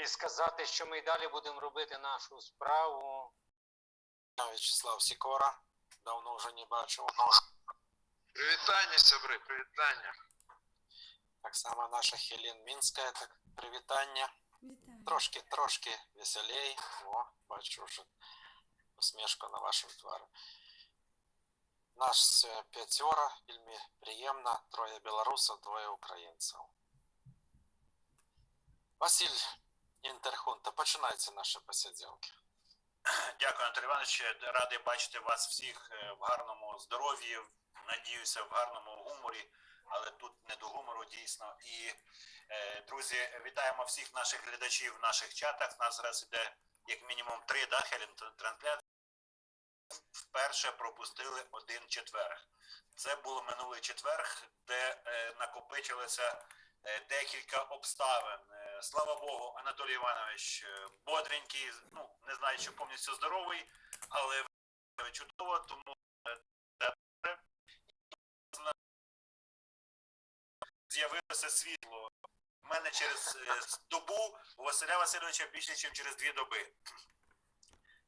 і сказати, що ми й далі будемо робити нашу справу. В'ячеслав Сікора, давно вже не бачив. Привітання, собри, привітання. Так само наша Хелін Мінська, так, привітання. Вітаю. Трошки веселей. О, бачу вже усмішку на вашому тварі. Нас п'ятеро, вельми приємно, 3 білорусів, 2 українців. Василь Інтерхунта, починайте наші посиділки. Дякую, Анатолій Іванович. Радий бачити вас всіх в гарному здоров'ї, надіюся, в гарному гуморі, але тут не до гумору дійсно. І, друзі, вітаємо всіх наших глядачів в наших чатах. У нас зараз іде як мінімум 3, Хелін, трансляції. Вперше пропустили один четверг. Це був минулий четверг, де накопичилося декілька обставин. Слава Богу, Анатолій Іванович бодренький, ну, не знаю, чи повністю здоровий, але чудово, тому з'явилося світло. У мене через добу, у Василя Васильовича більше, ніж через 2 доби.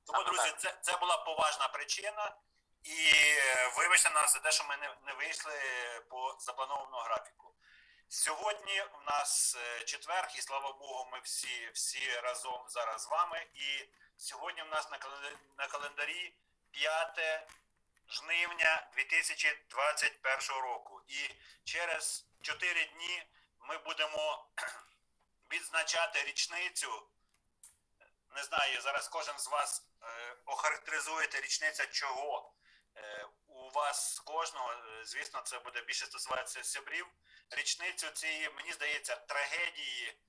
Тому, друзі, це була поважна причина. І вибачте нас за те, що ми не вийшли по запланованому графіку. Сьогодні у нас четверг, і слава Богу, ми всі разом зараз з вами. І сьогодні у нас на календарі 5 жнивня 2021 року. І через 4 дні ми будемо відзначати річницю. Не знаю, зараз кожен з вас охарактеризуєте річниця чого. У вас кожного, звісно, це буде більше стосуватися сябрів. Річницю цієї, мені здається, трагедії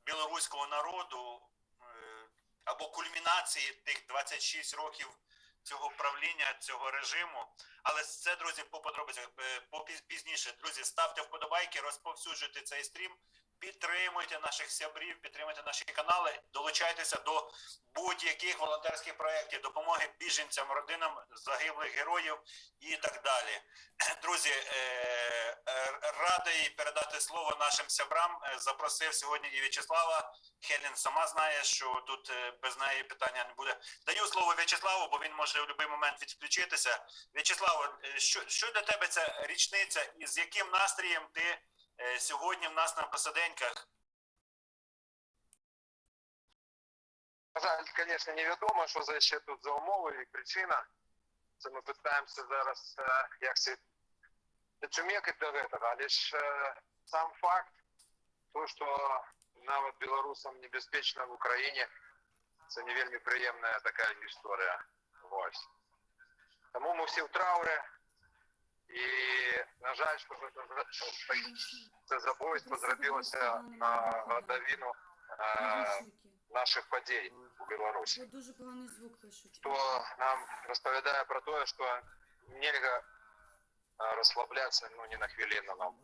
білоруського народу або кульмінації тих 26 років цього правління, цього режиму. Але це, друзі, по подробицях, пізніше. Друзі, ставте вподобайки, розповсюджуйте цей стрім, підтримуйте наших сябрів, підтримуйте наші канали, долучайтеся до будь-яких волонтерських проєктів, допомоги біженцям, родинам загиблих героїв і так далі. Друзі, радий передати слово нашим сябрам. Запросив сьогодні і В'ячеслава. Хелін сама знає, що тут без неї питання не буде. Даю слово В'ячеславу, бо він може в будь-який момент відключитися. В'ячеслав, що для тебе ця річниця і з яким настроєм ти сьогодні в нас на посаденьках? На жаль, звісно, невідомо, що ще тут за умови і причина. Це ми намагаємося зараз якось дочумекати до цього. Але ж сам факт, то, що навіть білорусам небезпечно в Україні, це не вельми приємна така історія. Ось. Тому ми всі в траурі. І, на жаль, що це забойство зробилося на годовину наших подій у Білорусі. Дуже поганий звук пишуть. Що нам розповідає про те, що нельзя розслаблятися, ну, ні на хвилину нам.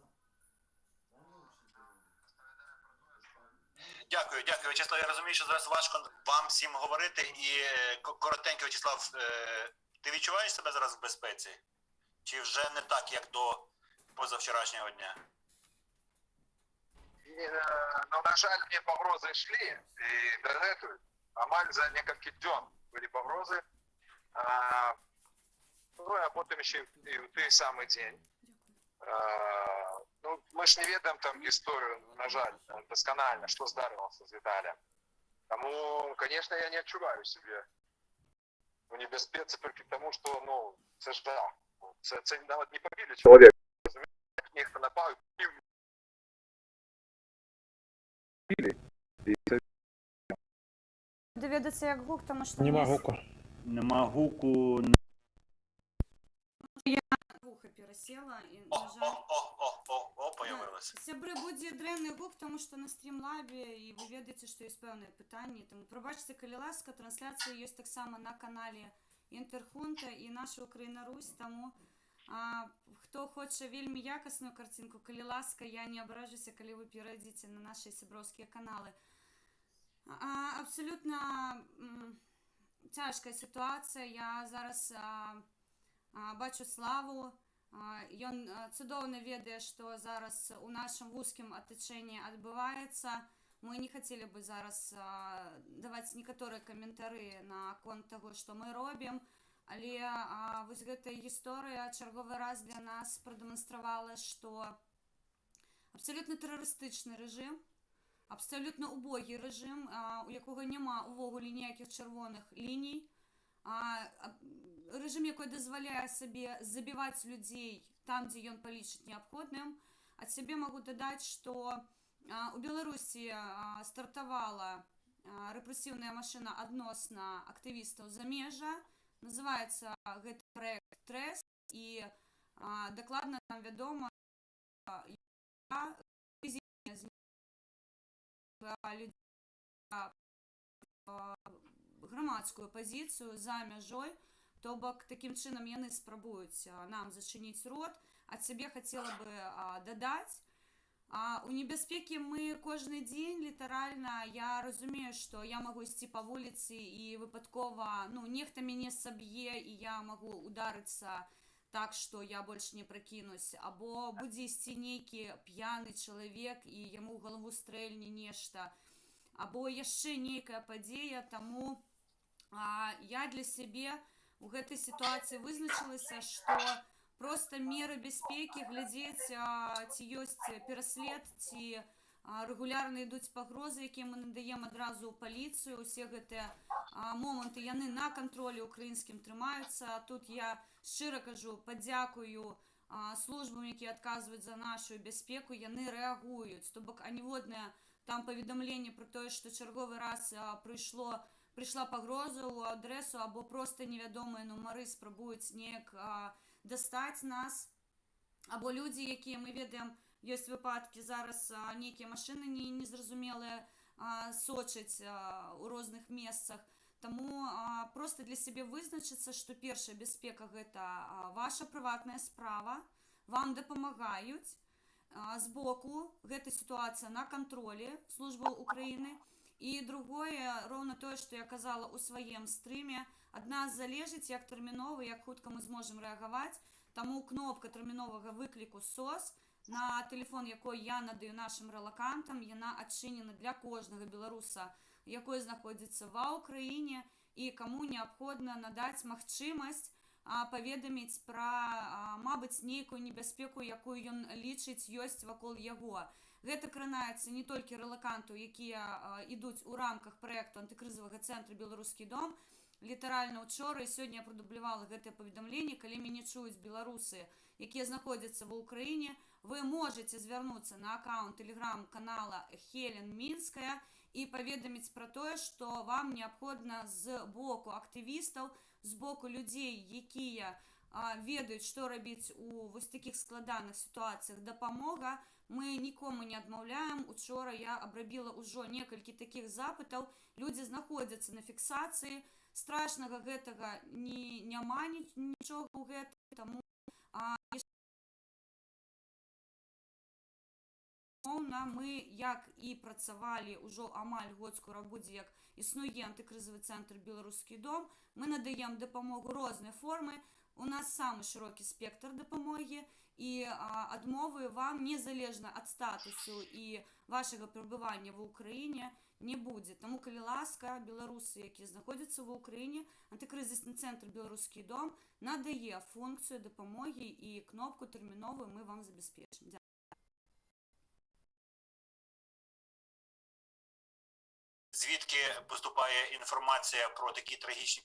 Дякую, В'ячеслав. Я розумію, що зараз важко вам всім говорити. І коротенько, В'ячеслав, ти відчуваєш себе зараз в безпеці? Чи вже не так, як до позавчорашнього дня? Ну, на жаль, мне погрозы шли, и до этого, амаль за несколько дней были погрозы. Ну, а потом еще и в той самый день. Ну, мы ж не ведаем там историю, на жаль, досконально, что здарилося з Віталієм. Тому, конечно, я не отчуваю себе в небезпеці тільки тому, що, ну, це ж да. Це навіть не побили чоловіка, розумієте, ніхто напав. Доведеться як гук, тому що Нема гуку. Нема гуку. вуха пересела і, на жаль... Появилося. Сябри, буде древний гук, тому що на стрімлабі, і ви ведаєте, що є певне питання. Тому пробачте, коли ласка, трансляція є так само на каналі Інтерхунта і наша Україна Русь, тому хто хоче вельми якісну картинку, коли ласка, я не ображуся, коли ви перейдете на наші сябровські канали. Абсолютно тяжка ситуація. Я зараз бачу Славу. Ён цудоўна ведае, што зараз у нашым вузкім атачэнні адбываецца. мы не хотели бы зараз даваць некаторыя каментары на конт таго, што мы робім, але вось гэтая гісторыя чарговы раз для нас прадэманстравала, што абсалютна тэрарыстычны рэжым, абсалютна убогі рэжым, у якога няма увогуле ніякіх чырвоных ліній, рэжым, якой дазваляе сабе забіваць людзей там, дзе ён палічыць неабходным. Ад сябе магу дадаць, што у Беларусі стартавала рэпрэсіўная машына адносна актывістаў замежжа. Называецца гэты праект ТРЭС, і дакладна нам вядома, грамадскую пазіцыю за мяжой, то бок такім чынам яны спрабуюць нам зачыніць рот. Ад сябе хацела бы дадаць, у небяспекі мы кожны дзень, літаральна, я разумею, што я магу ісці па вуліцы і выпадкова, нехта мяне саб'е, і я магу ударыцца так, што я больш не пракінусь, або будзе ісці нейкі п'яны чалавек і яму ў галаву стрэльне нешта, або яшчэ нейкая падзея. Таму я для сябе у гэтай сітуацыі вызначылася, што проста меры бяспекі, глядзець, ці ёсць пераслед, ці рэгулярна ідуць пагрозы, якія мы надаем адразу ў паліцыю. Усе гэтыя моманты, яны на кантролі ўкраінскім трымаюцца. Тут я шчыра кажу, падзякую службам, якія адказваюць за нашу бяспеку, яны рэагуюць. То бок аніводнае там паведамленне пра тое, што чарговы раз прыйшла пагроза ў адрэсу, або проста невядомыя нумары спрабуюць неяк дастаць нас, або людзі, якія мы ведаем, ёсць выпадкі зараз, нейкія машыны незразумелыя сочаць у розных месцах. Таму проста для сябе вызначыцца, што першая бяспека – гэта ваша прыватная справа, вам дапамагаюць, з боку гэта сітуацыя на кантролі службаў Украіны. І другое, роўна тое, што я казала ў сваім стрыме, ад нас залежыць, як тэрмінова, як хутка мы зможам рэагаваць. Таму кнопка тэрміновага выкліку СОС на тэлефон, якой я надаю нашым рэлакантам, яна адчынена для кожнага беларуса, якой знаходзіцца ва ўкраіне, і каму неабходна надаць магчымасць паведаміць пра, мабыць, нейкую небяспеку, якую ён лічыць ёсць вакол яго. Гэта кранаецца не толькі рэлакантаў, якія ідуць у рамках праекту антыкрызавага цэнтру «Беларускі дом». Літаральна учора і сёння я прадублявала гэтае паведамленне. Калі мяне чуюць беларусы, якія знаходзяцца ва ўкраіне, вы можаце звярнуцца на аккаунт тэлеграм-канала Хелен Мінская і паведаміць пра тое, што вам неабходна з боку актывістаў, з боку людзей, якія ведаюць, што рабіць у вось такіх складаных сітуацыях, дапамога. Мы нікому не адмаўляем. Учора я абрабіла ўжо некалькі такіх запытаў. Людзі знаходзяцца на фіксацыі. Страшнага гэтага няма нічога ў гэтым. Таму мы, як і працавалі ўжо амаль год, скора будзе, як існуе антыкрызавы цэнтр «Беларускі дом», мы надаем дапамогу рознай формы. У нас самы шырокі спектр дапамогі, і адмовы вам незалежна ад статусу і вашага прабывання ва ўкраіне не будзе. Таму, калі ласка, беларусы, якія знаходзяцца ва ўкраіне, антыкрызісны цэнтр «Беларускі дом» надае функцыю дапамогі, і кнопку тэрміновую мы вам забяспечым. Звідки поступає інформація про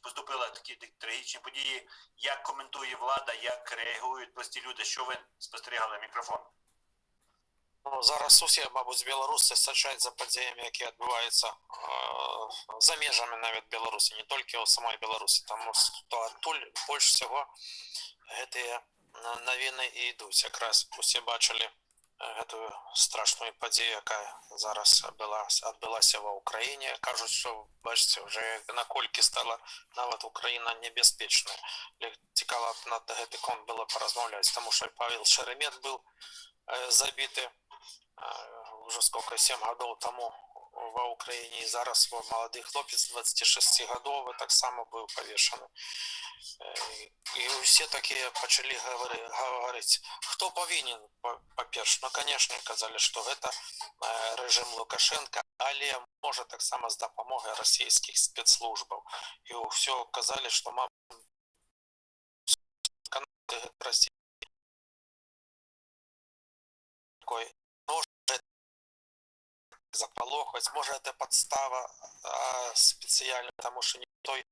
поступили такі трагічні події, як коментує влада, як реагують прості люди, що ви спостерігали? Мікрофон. Зараз усі, мабуть, білоруси стежать за подіями, які відбуваються за межами навіть Білорусі, не тільки у самої Білорусі, тому що оттуль більше всього ці новини і йдуть. Якраз усі бачили эту страшную подію, яка зараз відбулася в Україні. Кажуть, що, бачите, вже накольки стала навіть Україна небезпечною. Цікаво на цей конт було порозмовляти, тому що Павел Шеремет був забитий уже сколько, 7 годов тому в Україні, і зараз молодий хлопець 26 років так само був повішений. І всі такі почали говорити, хто повинен, по-перше, ну, конечно, казали, що це режим Лукашенка, але може так само з допомогою російських спецслужб. І все казали, що мама Росії такой, може заполохать, може це підстава спеціальна, тому що ніхто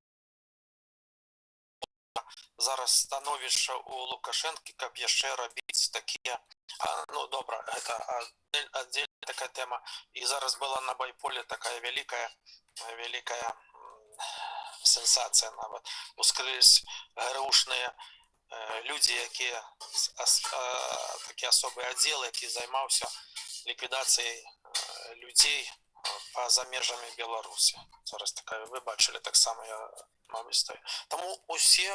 зараз становище у Лукашенки, як ще робити такі, ну добре, це отдельна така тема. І зараз була на Байполі така велика сенсація навіть. Ускрились ГРУшні люди, які такі особий відділ, який займався ліквідацією людей поза межами Білорусі. Зараз така, ви бачили, так само я, мабуть, стою. Тому усі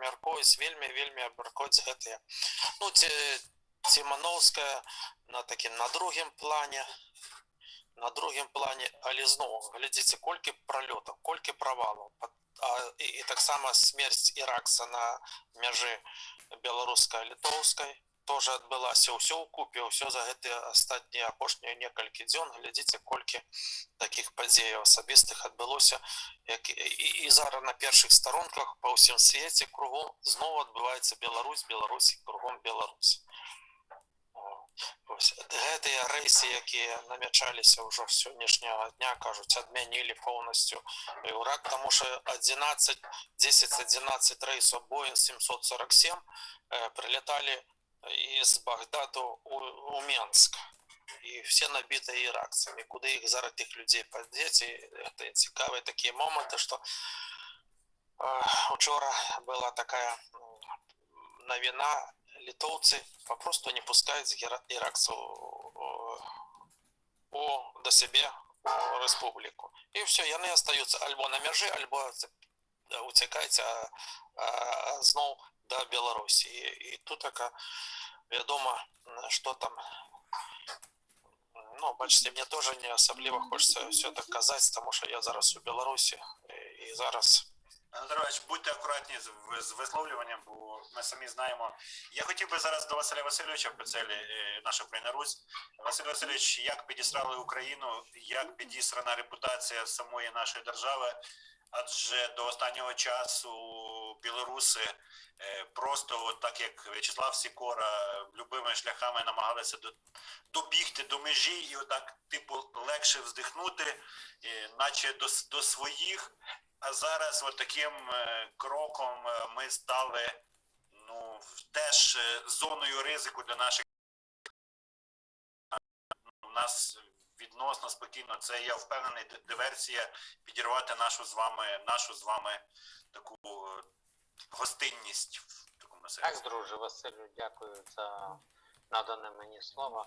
міркують, вельми міркують з гэтыя. Ну, Тимановська на другому плані, але знову, глядите, колькі прольотів, колькі провалів. І так само смерть Іракса на межі белорусько-литовської теж відбулася. Все вкупі, все за гэты апошнія некалькі дзён. Глядите, колькі таких подій особистих відбулося. І зараз на перших сторонках по всім світі кругом знову відбувається Білорусь, кругом Білорусь. Гэтыя рейси, які намячалися вже з сьогоднішнього дня, кажуть, відмінили повністю Ірак, тому що 10-11 рейсів Boeing 747 прилетали із Багдаду у Менськ. І всі набиті іракцями. Куди їх зараз тих людей подіти? Це цікаві такі моменти, що вчора була така новина, литовцы попросту не пускают иракцев до себе в республику. И все, и они остаются альбо на межі, альбо утекають знов до Білорусі. І тут така відомо, що там, ну, бачите, мені теж не особливо хочеться все так казати, тому що я зараз у Білорусі, і зараз... Анатолій Іванович, будьте акуратні з висловлюванням, бо ми самі знаємо. Я хотів би зараз до Василя Васильовича Пецелі, наша Україна Русь. Василь Васильович, як підісрали Україну, як підісрана репутація самої нашої держави, адже до останнього часу білоруси просто, от так як В'ячеслав Сікора, любими шляхами намагалися добігти до межі і отак, типу, легше вздихнути, наче до своїх. А зараз от таким кроком ми стали, ну, теж зоною ризику для наших. У нас відносно спокійно, це, я впевнений, диверсія підірвати нашу з вами таку гостинність в такому сенсі. Так, друже Василю, дякую за надане мені слово.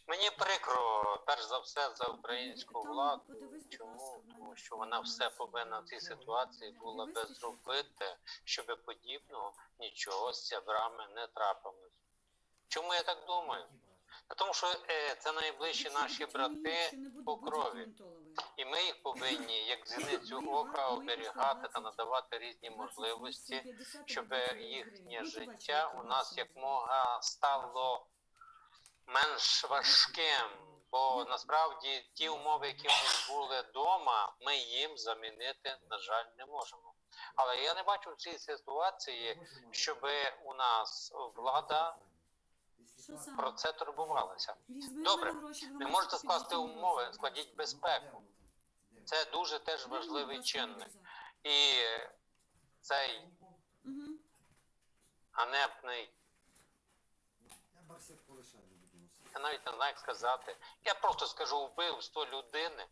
Мені прикро, перш за все, за українську владу. Чому? Тому що вона все повинна в цій ситуації була би зробити, щоб подібного нічого з цябрами не трапилось. Чому я так думаю? Тому що це найближчі наші брати по крові. І ми їх повинні, як зіницю ока, оберігати та надавати різні можливості, щоб їхнє життя у нас якмога стало менш важким. Бо насправді ті умови, які в них були вдома, ми їм замінити, на жаль, не можемо. Але я не бачу в цій ситуації, щоб у нас влада про це турбувалася. Добре, ви можете скласти умови, складіть безпеку. Це дуже теж важливий чинник. І цей ганебний, я навіть не знаю, як сказати, я просто скажу, вбивство людини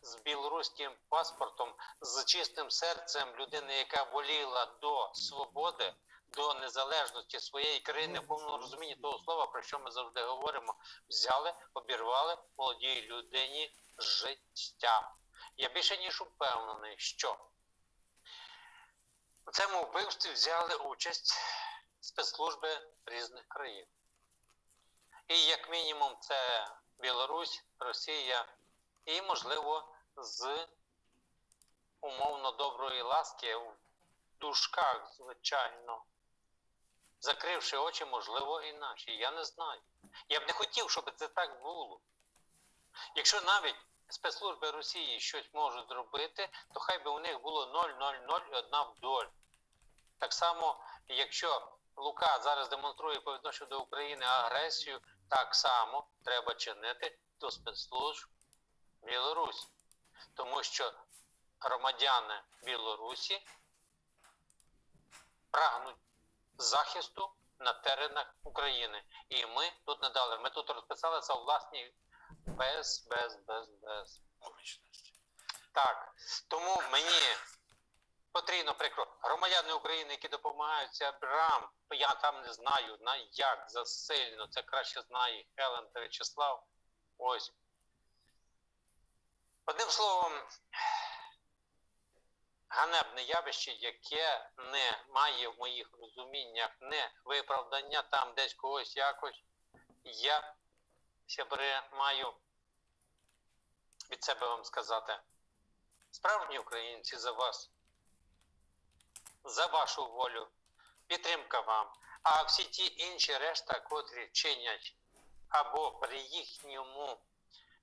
з білоруським паспортом, з чистим серцем людини, яка воліла до свободи, до незалежності своєї країни, в повному розумінні того слова, про що ми завжди говоримо, взяли, обірвали молодій людині життя. Я більше ніж упевнений, що у цьому вбивстві взяли участь спецслужби різних країн. І як мінімум це Білорусь, Росія і, можливо, з умовно доброї ласки в дужках, звичайно, закривши очі, можливо, інакше. Я не знаю. Я б не хотів, щоб це так було. Якщо навіть спецслужби Росії щось можуть зробити, то хай би у них було 0,001 вдоль. Так само, якщо Лука зараз демонструє по відношенню до України агресію, так само треба чинити до спецслужб Білорусі. Тому що громадяни Білорусі прагнуть захисту на теренах України. І ми тут не дали. Ми тут розписалися у власній без. Помічності. Так, тому мені потрібно прикро. Громадяни України, які допомагають Сябрам, я там не знаю, як засильно, це краще знає Хелен та В'ячеслав. Ось. Одним словом, ганебне явище, яке не має в моїх розуміннях не виправдання там десь когось якось. Я, Сябри, маю від себе вам сказати, справжні українці за вас, за вашу волю, підтримка вам. А всі ті інші решта, котрі чинять або при їхньому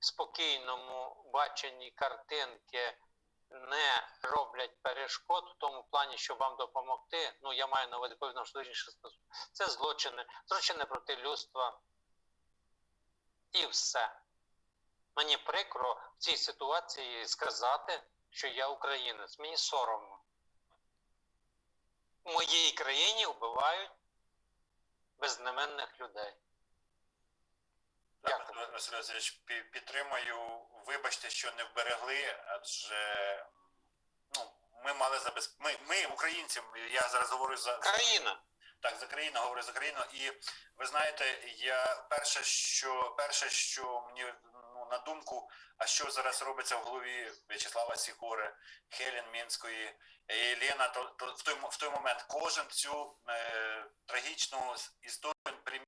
спокійному баченні картинки не роблять перешкод в тому плані, щоб вам допомогти, ну я маю на увазі повідомлення, що це злочини проти людства і все. Мені прикро в цій ситуації сказати, що я українець. Мені соромно. У моїй країні вбивають безіменних людей. Дякую. Так, Василь Васильович, підтримую. Вибачте, що не вберегли, адже ми мали ми, українці, я зараз говорю за Країна. Так, за країну, говорю за країну. І ви знаєте, я перше, що мені на думку, а що зараз робиться в голові В'ячеслава Сікори, Хелен Мінської, Єлена, то в той момент кожен цю трагічну історію примірює.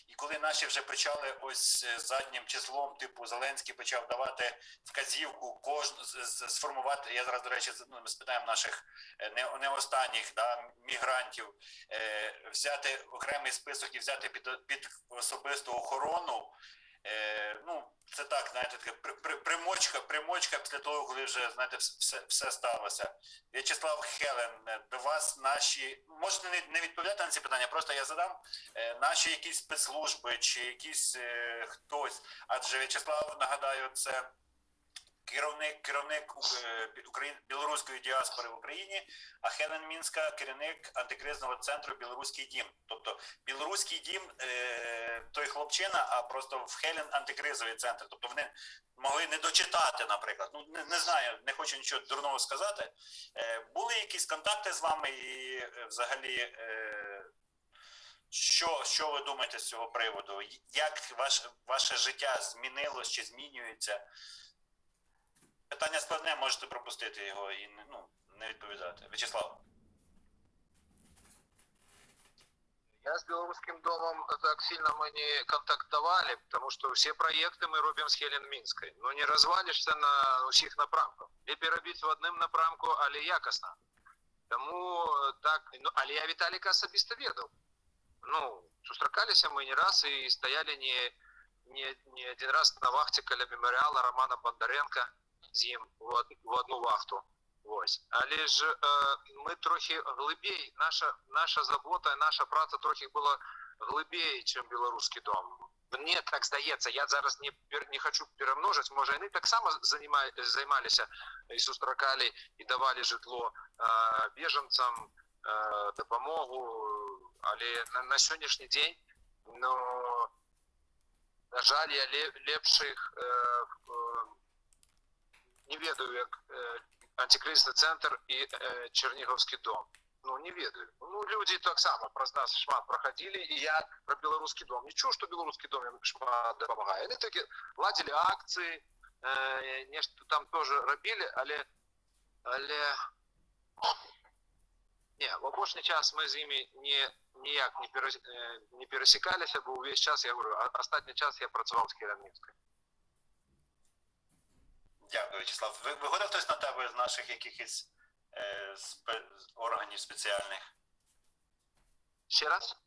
І коли наші вже почали ось заднім числом, типу Зеленський почав давати вказівку, сформувати, я зараз, до речі, ми спитаємо наших не останніх мігрантів, взяти окремий список і взяти під особисту охорону. Це так, знаєте, така примочка після того, коли вже, знаєте, все сталося. В'ячеслав, Хелен, до вас наші, можете не відповідати на ці питання, просто я задам, наші якісь спецслужби чи якісь хтось, адже В'ячеслав, нагадаю, це керівник білоруської діаспори в Україні, а Хелен Мінська – керівник антикризного центру «Білоруський дім». Тобто «Білоруський дім» – той хлопчина, а просто в Хелен антикризовий центр. Тобто вони могли не дочитати, наприклад. Не знаю, не хочу нічого дурного сказати. Були якісь контакти з вами і взагалі... Що ви думаєте з цього приводу? Як ваше життя змінилось чи змінюється? Питання складне, можете пропустити його і не відповідати. В'ячеслав. Я с Белорусским домом так сильно мы не контактовали, потому что все проекты мы робим с Хелен Мінською. Ну не розвалишся на усіх напрамках. Ліпі робити в одним напрамку, але якісно. Тому так, але я Віталіка особисто ведав. Зустракалися мы не раз и стояли не один раз на вахте каля меморіала Романа Бондаренка з ним в одну вахту. Ось. Але ж ми трохи глибей, наша забота, наша праця трохи була глибей, ніж Білоруський дом. Мені так здається, я зараз не хочу перемножити, може вони так само займалися і зустракали, і давали житло біженцям, допомогу, але на сьогоднішній день, на жаль, я лепших не ведаю, як антикризисний центр і Чернігівський дом. Не ведаю. Люди так само про нас шмат проходили, і я про Білоруський дом. Нічого, що Білоруський дом їм шмат допомагає. Вони таки ладили акції, нечто там теж робили, але в опошний час ми з ними ніяк не пересікалися, бо увесь час, я говорю, останній час я працював з Хелен Мінською. Дякую, Вячеслав. Виходив хтось на тебе з наших якихось органів спеціальних? Ще раз?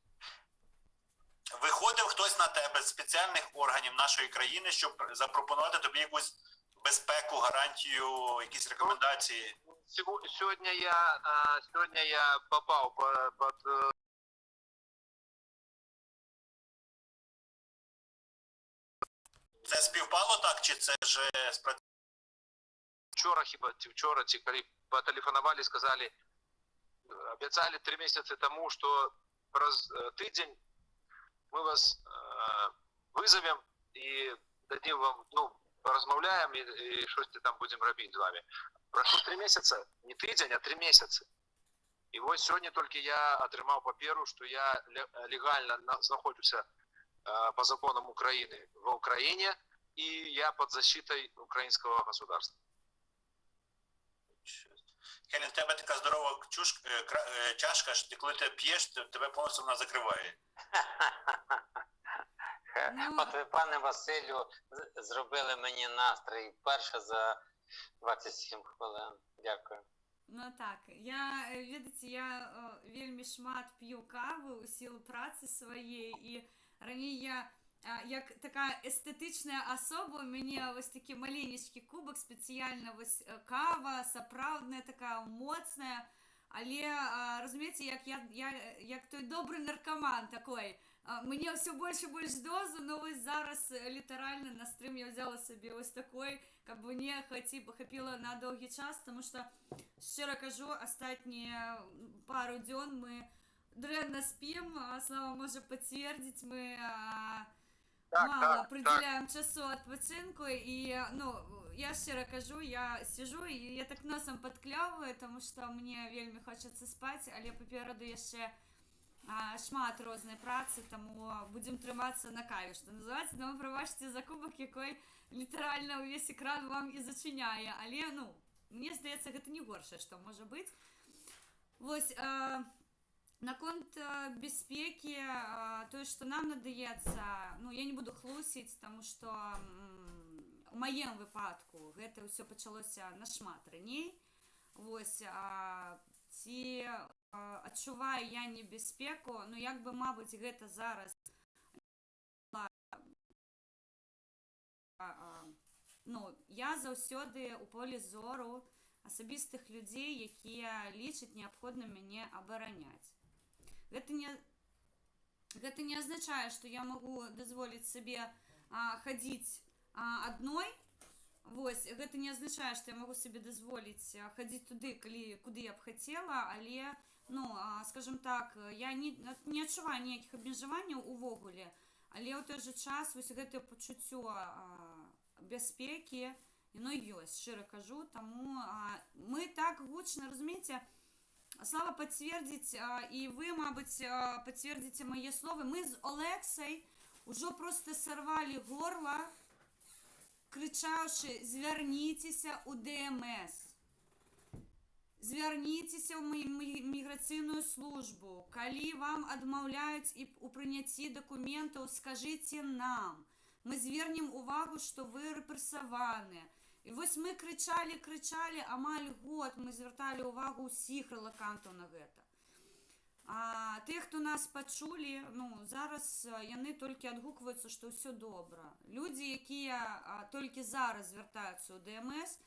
Виходив хтось на тебе з спеціальних органів нашої країни, щоб запропонувати тобі якусь безпеку, гарантію, якісь рекомендації? Сегодня я попал под Це співпало так, чи це вже вчора ці, коли потелефонували, сказали, обіцяли 3 місяці тому, що через тиждень ми вас визовемо і дадим вам, порозмовляємо і щось там будемо робити з вами. Пройшло 3 місяці, не тиждень, а 3 місяці. І ось сьогодні тільки я отримав паперу, що я легально знаходжуся по законам України в Україні, і я під защитою українського государства. Келін, в тебе така здорова чашка, що ти коли ти п'єш, тебе повністю вона закриває. От ви, пане Василю, зробили мені настрій вперше за 27 хвилин. Дякую. Ну так, я вельми шмат п'ю кави у силу праці своєї, і раніше як така естетична особа, у мене ось такий маленький кубок, спеціально ось кава, справдна, така моцна, але, розумієте, як той добрий наркоман такий, мені все більше і більше дозу, но ось зараз літерально на стрім я взяла собі ось такий, як би мені хапіло на довгий час, тому що, щиро кажу, останні пару днів ми дренно спим, Слава може підтвердити, ми мало приділяємо часу відпочинку, і, я щиро кажу, я сижу, і я так носом підкльовую, тому що мені вельми хочеться спати, але попереду є ще шмат різної праці, тому будемо триматися на каві, що називається, тому пробачте за кубок, який літерально весь екран вам і зачиняє, але, мені здається, це не горше, що може бути. Ось, наконт безпеки, то, что нам надається, я не буду хлусить, тому що у моєму випадку це все почалося на шмат раней. Ось, ці відчуваю я небезпеку, якби, мабуть, це зараз я завсёды у полі зору особистих людей, які лічать необхідно мене обороняти. Гэта не означає, що я можу дозволити собі ходити одной. Вось, гэта не означає, що я можу собі дозволити ходити туди, куди я б хотіла, але, скажімо так, я не відчуваю ніяких обмежувань увогуле, але в той же час ось гэта почуття безпеки, воно є, щиро кажу, тому ми так гучно, розумієте, Слава підтвердить, і ви, мабуть, підтвердите моє слово. Ми з Олексою вже просто сорвали горло, кричавши: «Зверніться у ДМС! Зверніться в міграційну службу! Коли вам відмовляють у прийнятті документів, скажіть нам! Ми звернемо увагу, що ви репресовані!» І ось ми кричали, амаль год ми звертали увагу усіх релакантів на гэта. А тих, хто нас почули, зараз вони тільки відгукуються, що все добре. Люди, які тільки зараз звертаються у ДМС,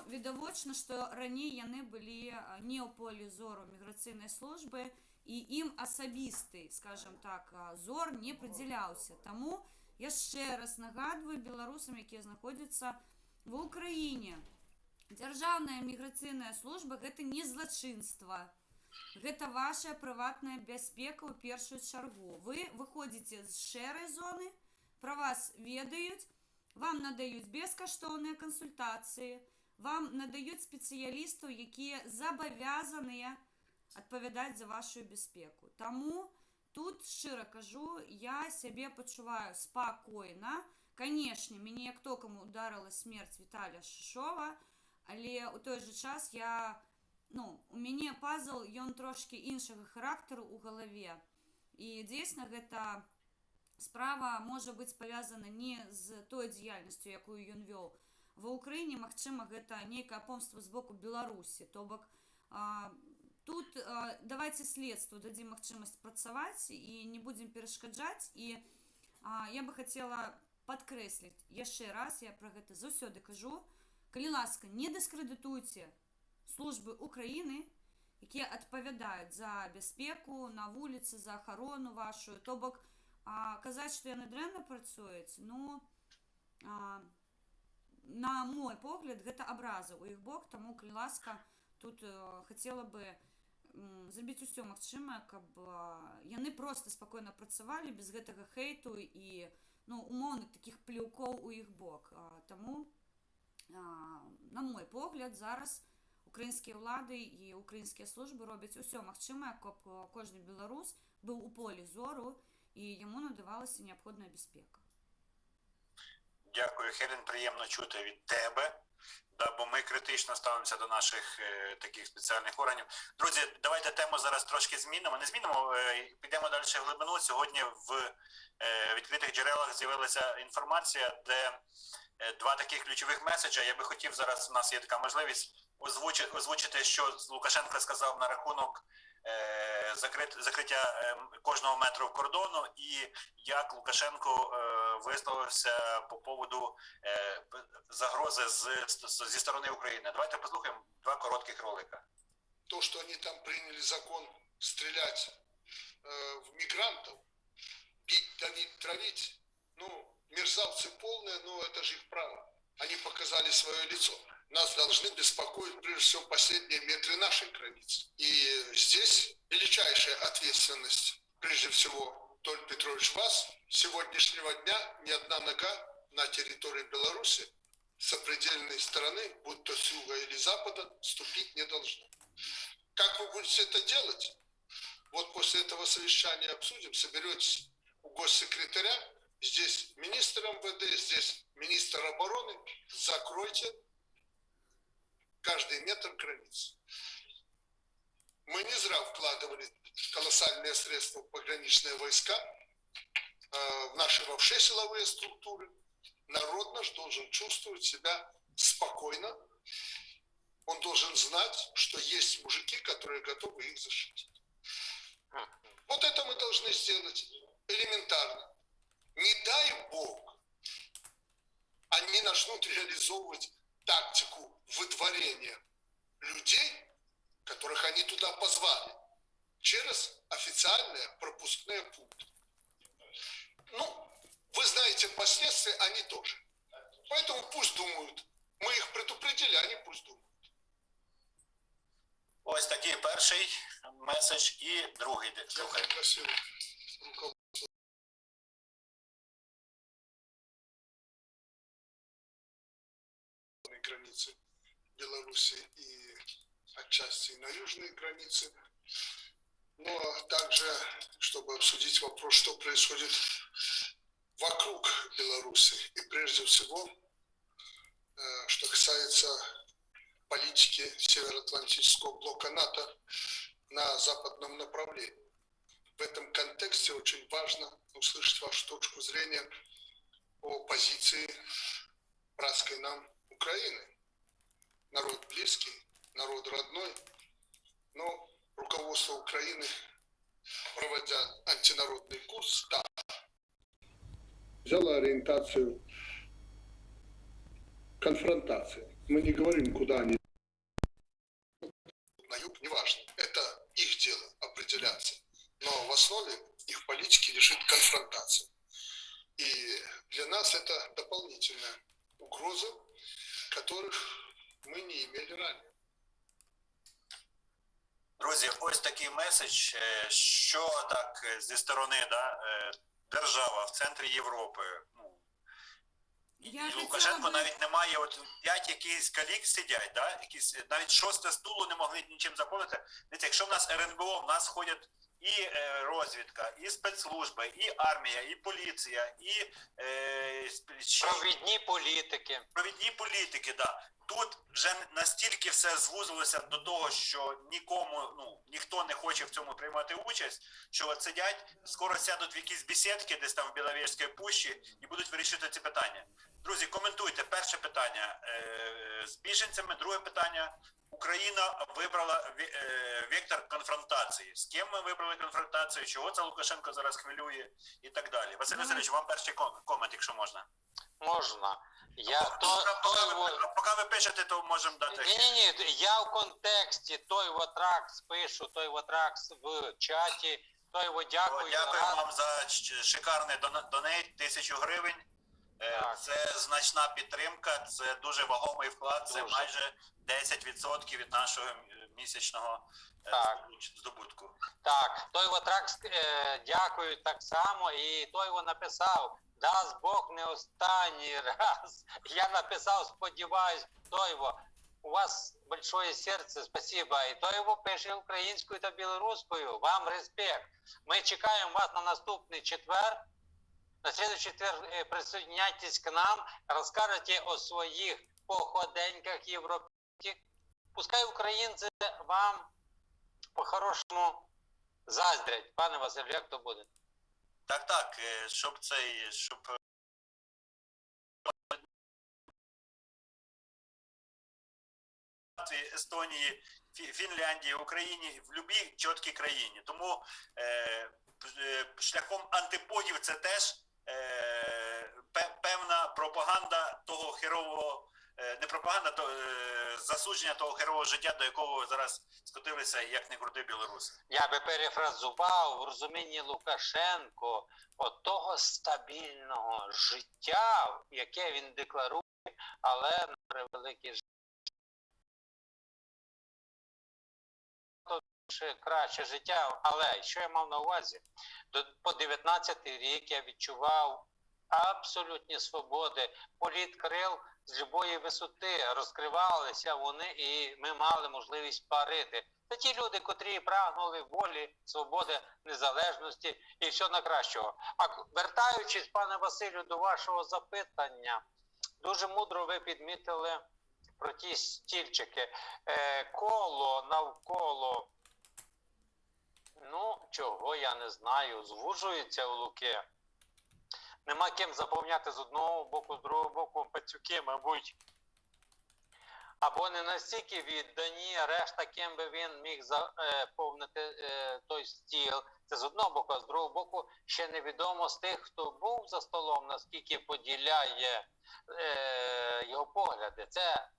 відовочно, що раніше вони були не у полі зору міграційної служби, і їм особистий, скажімо так, зор не приділявся. Тому я ще раз нагадую білорусам, які знаходяться в Україні. Державная міграційная служба – гэта не злачынства. Гэта ваша прыватная бяспека ў першую чаргу. Вы выходзіце з шэрай зоны, пра вас ведаюць, вам надаюць бескаштоўныя кансультацыі, вам надаюць спецыялістаў, якія забавязаныя адпавядаць за вашу бяспеку. Таму тут, шчыра кажу, я сябе пачуваю спакойна. Конечно, мяне як токам ударила смерць Віталія Шишова, але у той же час у мяне пазл, ён трошки іншага характару ў галаве. І дзейсна гэта справа можа быць павязана не з той дзеяльнасцю, якую ён вёў, ва ўкраіне, магчыма, гэта нейкае помства з боку Беларусі. То бок тут давайте следству дадзім магчымасць працаваць і не будзем перашкаджаць. І я бы хацела падкрэсліць яшчэ раз, я пра гэта заўсёды кажу, калі ласка, не дыскрэдытуйце службы Украіны, якія адпавядаюць за бяспеку на вуліцы, за ахарону вашу. То бок казаць, што яны дрэнна працуюць, ну, на мой погляд, гэта абраза ў іх бок, таму, калі ласка, тут хацела бы зрабіць усё магчымае, каб яны проста спакойна працавалі без гэтага хейту і, ну, умоўных такіх плеўкоў у іх бок. Таму, на мой погляд, зараз украінскія ўлады і украінскія службы робяць усё магчымае, каб кожны беларус быў у полі зору і яму надавалася неабходная бяспека. Дякую, Хелен, приємно чути від тебе, бо ми критично ставимося до наших таких спеціальних органів. Друзі, давайте тему зараз трошки змінимо. Не змінимо, підемо далі в глибину. Сьогодні в відкритих джерелах з'явилася інформація, де два таких ключових меседжа. Я би хотів зараз, у нас є така можливість, озвучити, що Лукашенко сказав на рахунок закриття кожного метру кордону і як Лукашенко висловився по поводу загрози зі сторони України. Давайте послухаємо два коротких ролика. То, что они там приняли закон стрелять в мигрантов, бить, давить, травить, ну, мерзавцы полные, но это же их право. Они показали свое лицо. Нас должны беспокоить, прежде всего, последние метры нашей границы. И здесь величайшая ответственность, прежде всего, Толь Петрович, вас. С сегодняшнего дня ни одна нога на территории Беларуси с сопредельной стороны, будь то с юга или запада, ступить не должна. Как вы будете это делать? Вот после этого совещания обсудим, соберетесь у госсекретаря, здесь министр МВД, здесь министр обороны, закройте каждый метр границы. Мы не зря вкладывали колоссальные средства в пограничные войска, в наши вообще силовые структуры. Народ наш должен чувствовать себя спокойно. Он должен знать, что есть мужики, которые готовы их защитить. Вот это мы должны сделать элементарно. Не дай Бог, они начнут реализовывать тактику выдворения людей, которых они туда позвали, через официальные пропускные пункты. Ну, вы знаете последствия, они тоже. Поэтому пусть думают. Мы их предупредили, они пусть думают. Ось такий перший меседж і другий. Я попросил руководство границы Беларуси и отчасти на южной границе, но также, чтобы обсудить вопрос, что происходит вокруг Беларуси. И прежде всего, что касается политики Североатлантического блока НАТО на западном направлении. В этом контексте очень важно услышать вашу точку зрения о позиции братской нам Украины. Народ близкий, народ родной, но руководство Украины, проводя антинародный курс, да, взяло ориентацию конфронтации. Мы не говорим, куда они на юг, неважно. Это их дело определяться. Но в основе их политики лежит конфронтация. И для нас это дополнительная угроза, которых мы не имели ранее. Друзі, ось такий меседж, що так зі сторони держава в центрі Європи. І Лукашенко навіть немає, от 5 якихось калік сидять, якісь, навіть 6 стулу не могли нічим заповнити. Дивіться, якщо в нас РНБО, в нас ходять і розвідка, і спецслужби, і армія, і поліція, і Провідні політики. провідні політики, да. Тут вже настільки все звузилося до того, що ніхто не хоче в цьому приймати участь, що от сидять, скоро сядуть в якісь бесідки десь там в Біловежській пущі і будуть вирішувати ці питання. Друзі, коментуйте. Перше питання з біженцями, друге питання. Україна вибрала вектор конфронтації. З ким ми вибрали конфронтацію, чого це Лукашенко зараз хвилює і так далі. Василь Васильович, вам перший комент, якщо можна. Можна. Поки ви пишете, то можемо дати. Ні, я в контексті той Ватракс пишу, той Ватракс в чаті, той дякую. Дякую вам за шикарний донейт, 1000 гривень. Так. Це значна підтримка, це дуже вагомий вклад, це Дуже. майже 10% від нашого місячного Так. здобутку. Так, той Ватракс, дякую так само, і той написав, дасть Бог не останній раз. Я написав, сподіваюсь, той у вас большое серце, спасибо. І той пише українською та білоруською. Вам респект. Ми чекаємо вас на наступний четвер. На следующий четвер присоединяйтесь к нам, расскажете о своих походеньках европейских. Пускай українці вам по-хорошому заздрять. Пане Василю, як то буде? Так, щоб Естонії, Фінляндії, Україні, в будь-якій чіткій країні. Тому шляхом антиподів це теж певна пропаганда того херового, не пропаганда, то засудження того херового життя, до якого зараз скотилися, як не крути білоруси. Я би перефразував в розумінні Лукашенко того стабільного життя, яке він декларує, але на превеликий краще життя. Але що я мав на увазі? По 19-й рік я відчував абсолютні свободи, політ крил з любої висоти, розкривалися вони, і ми мали можливість парити. Це ті люди, котрі прагнули волі, свободи, незалежності і все на кращого. А вертаючись, пане Василю, до вашого запитання, дуже мудро ви підмітили про ті стільчики. Коло навколо, чого я не знаю, звужується у Луки. Нема ким заповняти з одного боку, з другого боку, пацюки, мабуть, або не настільки віддані, решта ким би він міг заповнити той стіл. Це з одного боку, а з другого боку ще невідомо з тих, хто був за столом, наскільки поділяє його погляди. Це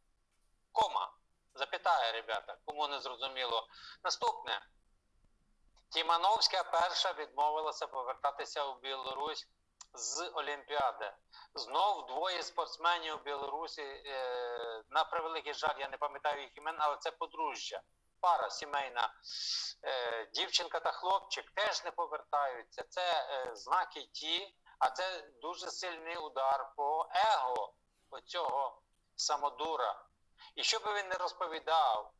кома. Запитає, ребята, кому не зрозуміло. Наступне. Тімановська перша відмовилася повертатися у Білорусь з Олімпіади. Знов двоє спортсменів у Білорусі, на превеликий жаль, я не пам'ятаю їх імен, але це подружжя, пара сімейна, дівчинка та хлопчик теж не повертаються. Це знаки ті, а це дуже сильний удар по его оцього самодура. І що би він не розповідав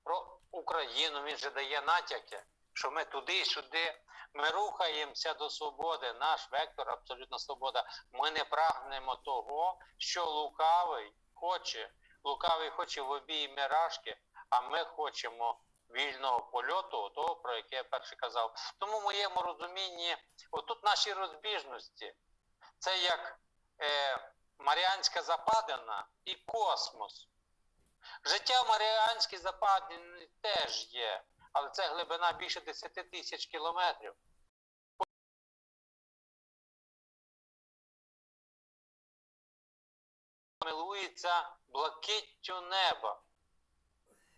про Україну, він же дає натяки, що ми туди-сюди, ми рухаємося до свободи, наш вектор абсолютна свобода. Ми не прагнемо того, що лукавий хоче в обій мірашки, а ми хочемо вільного польоту, того, про яке я перше казав. Тому в моєму розумінні, отут наші розбіжності, це як Маріанська Западина і космос. Життя в Маріанській Западині теж є, але це глибина більше 10 тисяч кілометрів. Милується блакиттю неба.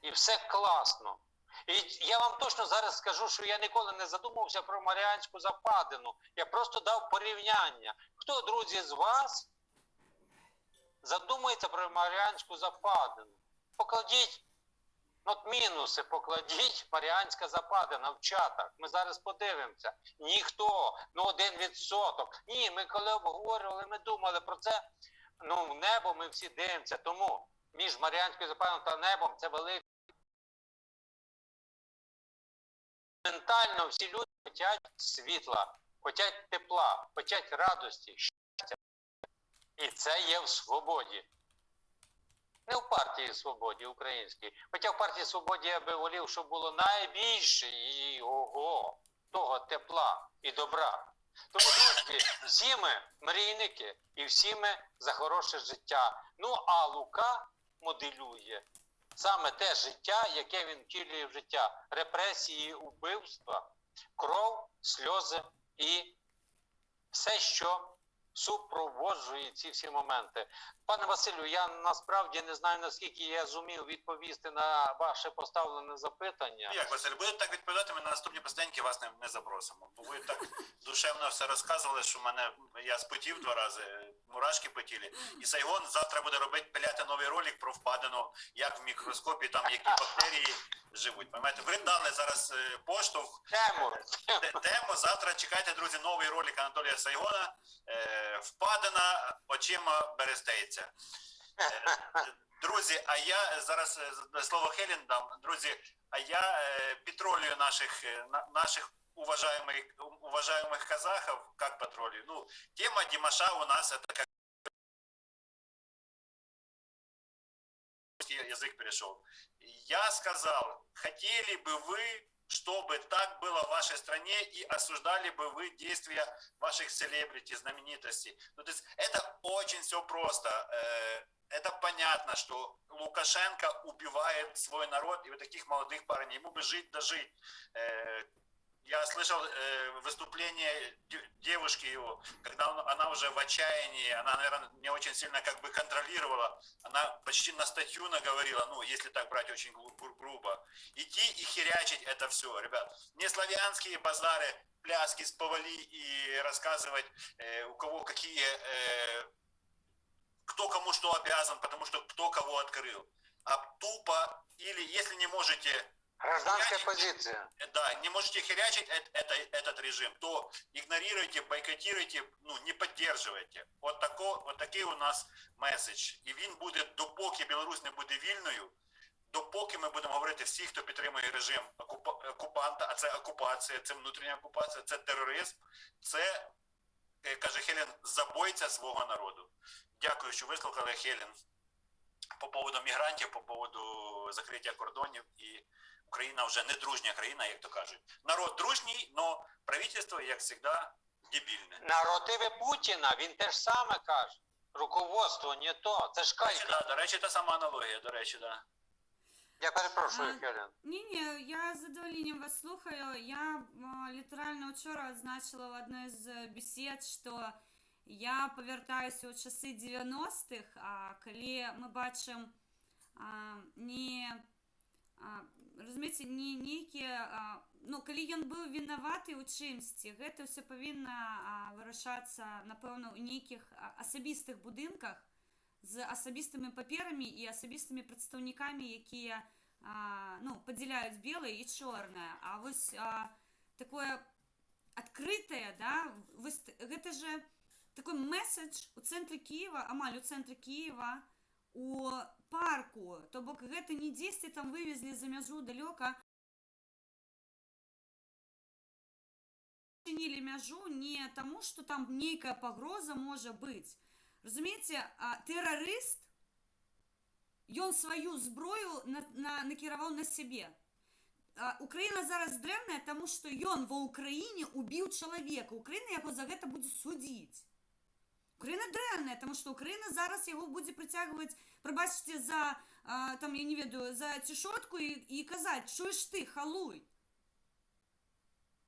І все класно. І я вам точно зараз скажу, що я ніколи не задумувався про Маріанську Западину. Я просто дав порівняння. Хто, друзі, з вас задумається про Маріанську Западину? Покладіть, мінуси покладіть, Маріанська Западина в чатах. Ми зараз подивимося. Ніхто, 1%. Ні, ми коли обговорювали, ми думали про це, в небо ми всі дивимося. Тому між Маріанською Западиною та небом це велика ментально всі люди хочуть світла, хочуть тепла, хочуть радості, щастя. І це є в свободі. Не в партії Свободі українській. Хоча в партії Свободі я би волів, щоб було найбільше і того тепла і добра. Тому, друзі, всі ми мрійники і всі ми за хороше життя. Ну, а Лука моделює саме те життя, яке він втілює в життя. Репресії, убивства, кров, сльози і все, що супроводжує ці всі моменти. Пане Василю, я насправді не знаю, наскільки я зумів відповісти на ваше поставлене запитання. Як, Василь, будете так відповідати, ми на наступні постійки вас не запросимо. Бо ви так душевно все розказували, що я спотів 2 рази, мурашки потіли. І Сайгон завтра буде пиляти новий ролик про впадину, як в мікроскопі, там які бактерії живуть. Пам'ятаєте, ви дали зараз поштовх. Тему. Завтра чекайте, друзі, новий ролик Анатолія Сайгона. Впадина очима берестейця. Друзі, а я зараз слово Хелен дам. Друзі, а я патрулюю наших уважаемых казахов, как патрулюю. Ну, тема Димаша у нас это как язык перешел. Я сказал, хотели бы вы, чтобы так было в вашей стране и осуждали бы вы действия ваших селебрити, знаменитостей. Ну, то есть это очень все просто. Это понятно, что Лукашенко убивает свой народ и вот таких молодых парней. Ему бы жить да жить. Я слышал выступление девушки его, когда она уже в отчаянии, она, наверное, не очень сильно как бы контролировала, она почти на статью наговорила, ну, если так брать очень грубо. Идти и херячить это все, ребят. Не славянские базары, пляски с повали и рассказывать, у кого какие, кто кому что обязан, потому что кто кого открыл. А тупо, или если не можете... Гражданская позиция. Да, не можете херячить этот режим, то игнорируйте, бойкотируйте, ну, не поддерживайте. Вот такий у нас меседж. І він буде, допоки Білорусь не буде вільною, допоки ми будемо говорити всі, хто підтримує режим окупанта, а це окупація, це внутрішня окупація, це тероризм, це, каже Хелен, забойця свого народу. Дякую, що вислухали, Хелен. По поводу мігрантів, по поводу закриття кордонів, і Україна вже не дружня країна, як то кажуть. Народ дружній, но правительство, як завжди, дебільне. Наративи Путіна, він теж саме каже. Руководство не то, це ж калька. До речі, та сама аналогія, до речі, да. Я перепрошую, Хелен. Ні, я з задоволенням вас слухаю. Я літерально вчора відзначила в одній з бесід, що я повертаюся у часи 90-х, коли ми бачимо разумееце, не нейкія, ну, калі ён быў вінаваты ў чымсьці, гэта ўсё павінна вырашацца, напэўна, у нейкіх асабістых будынках з асабістымі паперамі і асабістымі прадстаўнікамі, якія, ну, падзяляюць белае і чорнае. А вось такое адкрытае, да, вось гэта же такой месседж у цэнтры Киева, амаль у цэнтры Киева, у парку, то бок гэта не дзесьці там вывезли за мяжу далёка, чынілі мяжу не таму, што там нейкая пагроза можа быць. Разумееце, тэрарыст, ён сваю зброю накіраваў на сябе. Украіна зараз дрэнная, таму што ён ва Ўкраіне убіў чалавека. Украіна яго за гэта будзе судзіць. Украіна дрэнная, таму што Украіна зараз яго будзе прыцягваць, прабачце, за, там, я не ведаю, за цішотку і казаць, чуеш ты, халуй.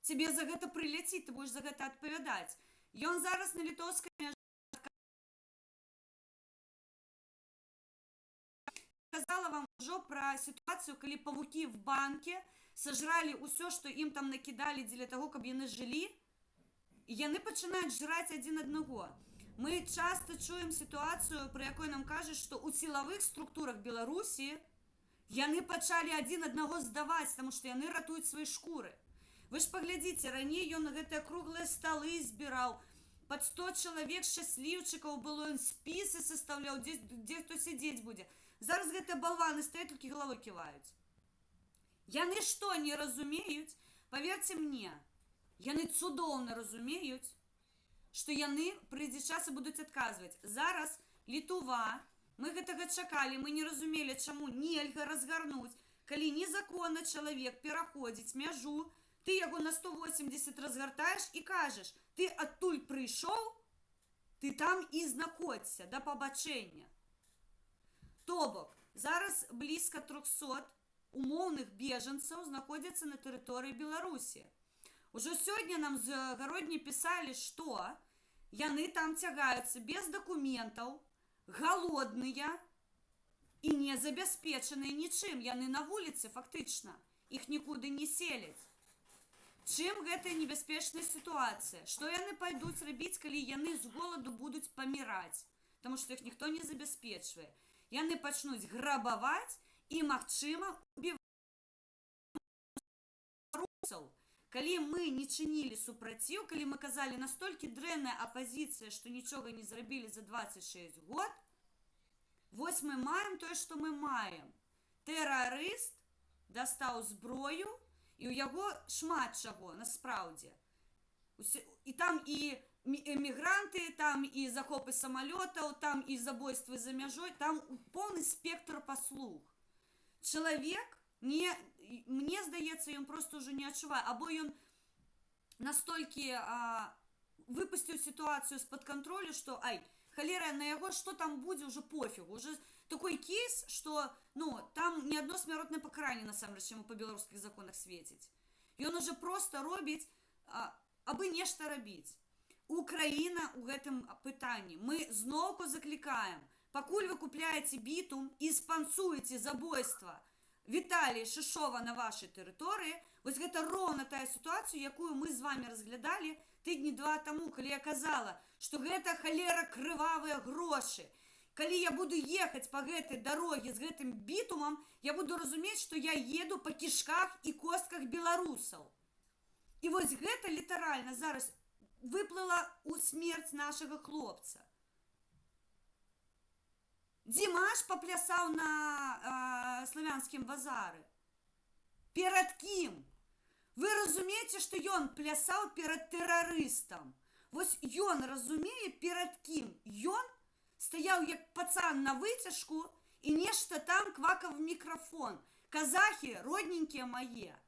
Цябе за гэта прыляціць, ты будзеш за гэта адпавядаць. Ён зараз на літоўскай мяжы сказала вам ужо пра сітуацыю, калі павукі в банке сажралі ўсё, што ім там накідалі дзеля таго, каб яны жылі, і яны пачынаюць жраць адзін аднаго. Мы часто чуем ситуацию, при якой нам кажуть, что у силовых структурах Беларуси яны пачалі адзін аднаго здаваць, потому что яны ратуюць свои шкуры. Вы ж паглядзіце, раней ён гэтыя круглыя столы збіраў, под 100 чалавек шчасліўчыкаў было, ён спісы составляў, дзе хто сядзець будзе. Зараз гэтыя балваны стаяць, толькі галавой ківаюць. Яны што, не разумеюць? Поверьте мне, яны цудоўна разумеюць, што яны прыйдзе час і будуць адказваць. Зараз Літва, мы гэтага чакалі, мы не разумелі, чаму нельга разгарнуць, калі незаконна чалавек пераходзіць мяжу, ты яго на 180 разгартаеш і кажаш, ты адтуль прыйшоў, ты там і знаходзься да пабачэння. То бок, зараз блізка 300 умоўных бежанцаў знаходзяцца на тэрыторыі Беларусі. Ужо сёння нам з гародні пісалі, што яны там цягаюцца без дакументаў, галодныя і не забяспечаныя нічым. Яны на вуліцы фактычна, іх нікуды не селяць. Чым гэтая небяспечная сітуацыя? Што яны пойдуць рабіць, калі яны з голаду будуць паміраць? Таму што іх ніхто не забяспечвае. Яны пачнуць грабаваць і, магчыма, убіваць беларусаў. Калі мы не чынілі супраціў, калі мы казалі, настолькі дрэнная апазіцыя, што нічога не зрабілі за 26 год, вось мы маем тое, што мы маем. Тэрарыст дастаў зброю, і ў яго шмат чаго, насправдзе. І там і эмігранты, там і захопы самалётаў, там і забойствы за мяжой, там поўны спектр паслуг. Чалавек, мне здаецца, ён проста ўжо не адчувае, або ён настолькі выпусціў сітуацыю з-пад кантролю, што, халера, на яго што там будзе, ўжо пофігу. Уже такой кейс, што, там ні адно смяротнае пакаранне, насамрэч, яму па беларускіх законах свеціць. Ён уже проста робіць, абы нешта рабіць. Украіна ў гэтым пытанні. Мы зноўку заклікаем, пакуль вы купляеце бітум і спансуеце забойства Віталія Шышова на вашай тэрыторыі, вось гэта роўна тая сітуацыя, якую мы з вами разглядалі тыдні 2 таму, калі я казала, што гэта халера крывавыя грошы. Калі я буду ехаць па гэтай дароге з гэтым бітумам, я буду разумець, што я еду па кішках і костках беларусаў. І вось гэта літаральна зараз выплыла ў смерць нашага хлопца. Димаш паплясаў на славянскім базары. Перад кім? Вы разумееце, што ён плясаў перад тэрарыстам. Вось ён разумее, перад кім. Ён стаяў як пацан на выцяжку і нешта там квакаў в мікрафон. Казахі, родненькія мае.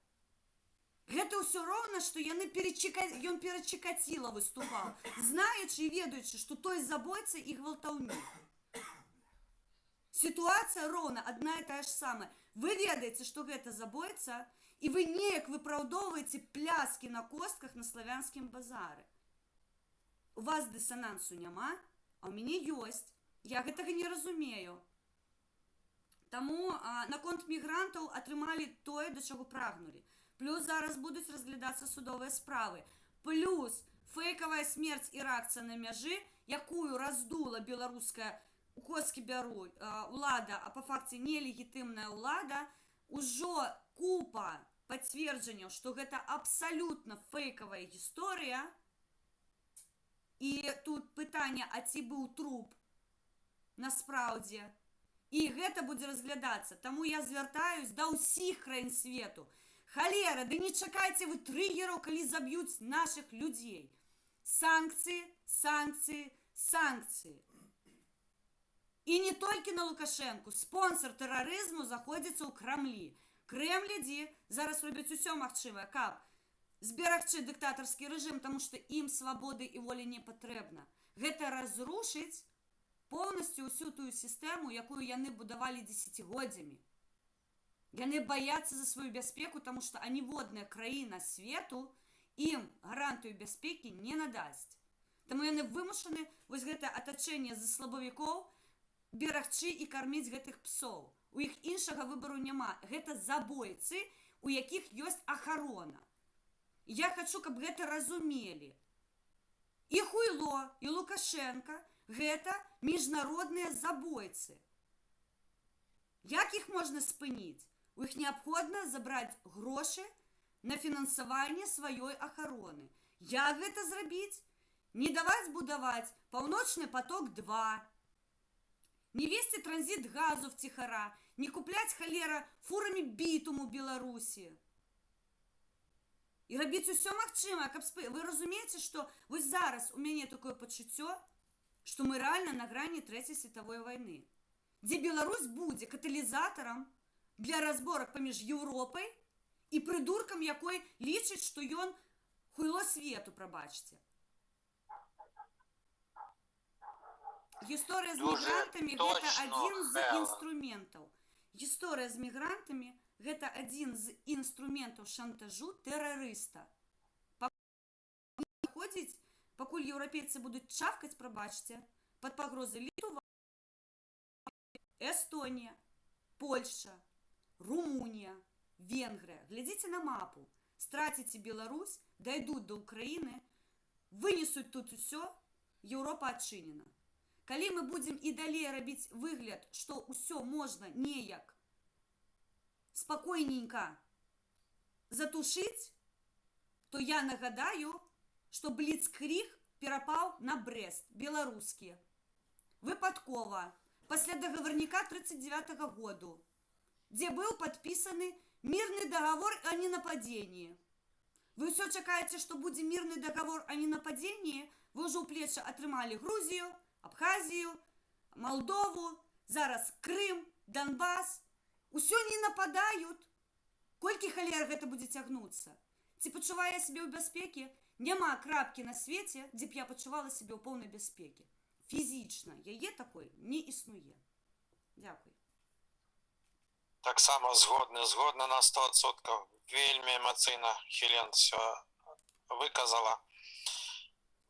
Гэта ўсё роўна, што ён перад Чикатило выступаў, знаючы і ведаючы, што той забойца і гвалтаўнік. Сітуацыя роўна адна і тая ж самая. Вы ведаеце, што гэта забойца, і вы неяк выпраўдоўваеце пляскі на костках на славянскім базары. У вас дысанансу няма, а ў мяне ёсць. Я гэтага не разумею. Таму наконт мігрантаў атрымалі тое, да чаго прагнулі. Плюс зараз будуць разглядацца судовыя справы. Плюс фейкавая смерць і рэакцыя на мяжы, якую раздула беларуская у коскі бяру ўлада, а па факце нелегітымная ўлада, ужо купа пацверджанняў, што гэта абсалютна фейкавая гісторыя. І тут пытанне, а ці быў труп насправдзе. І гэта будзе разглядацца. Таму я звяртаюсь да ўсіх краін свету. Халера, да не чакайце вы трыгераў, калі заб'юць нашых людзей. Санкцыі, санкцыі, санкцыі. І не толькі на Лукашэнку. Спонсор тэрарызму заходзіцца ў Крамлі. Крэмлядзі зараз робяць усё магчымае, каб зберагчы дыктатарскі рэжым, таму што ім свабоды і волі не патрэбна. Гэта разрушыць поўнасцю ўсю тую сістэму, якую яны будавалі дзесяцігоддзямі. Яны баяцца за сваю бяспеку, таму што аніводная краіна свету ім гарантыю бяспекі не надасць. Таму яны вымушаны вось гэта атачэнне з слабавікоў берагчы і карміць гэтых псоў. У іх іншага выбару няма. Гэта забойцы, у якіх ёсць ахарона. Я хачу, каб гэта разумелі. І Хуйло, і Лукашенка гэта міжнародныя забойцы. Як іх можна спыніць? У іх неабходна забраць грошы на фінансаванне сваёй ахароны. Як гэта зрабіць? Не даваць будаваць паўночны поток-2, не весці транзит газу вціхара, не купляць халера фурамі бітуму Беларусі. І робіть усе магчиме, каб ви розумієте, що ось зараз у мене таке почуття, що ми реально на грані Третьої світової війни, де Білорусь буде каталізатором для розборок поміж Європою і придурком, який лічить, що він хуйло світу, пробачте. Історія з Дуже мігрантами – точно, це один з Хела. інструментів. Історія з мігрантами – це один з інструментів шантажу терориста. Покуль європейці будуть чавкати, пробачте, під погрозою Литва, Естонія, Польща, Румунія, Венгрія. Глядите на мапу. Стратите Беларусь, дойдут до України, винесуть тут все, Європа відчинена. Коли ми будемо і далі робити вигляд, що усе можна ніяк спокійненько затушити, то я нагадаю, що Бліцкріг перепав на Брест, білоруський. Випадково, після договорника 1939 году, де був підписаний мирний договор о ненападении. Ви все чекаєте, що буде мирний договор о ненападении? Ви вже у плечі отримали Грузію, Абхазію, Молдову, зараз Крим, Донбас. Усё не нападають. Колькі холер гэта будзе цягнуцца? Ці пачуваю я себе ў бяспекі? Няма крапкі на свеце, дзе б я пачувала себе ў поўнай бяспекі. Фізічна яе такой не існуе. Дякую. Так само згодна на 100%. Вельми емоційно Хелен все виказала.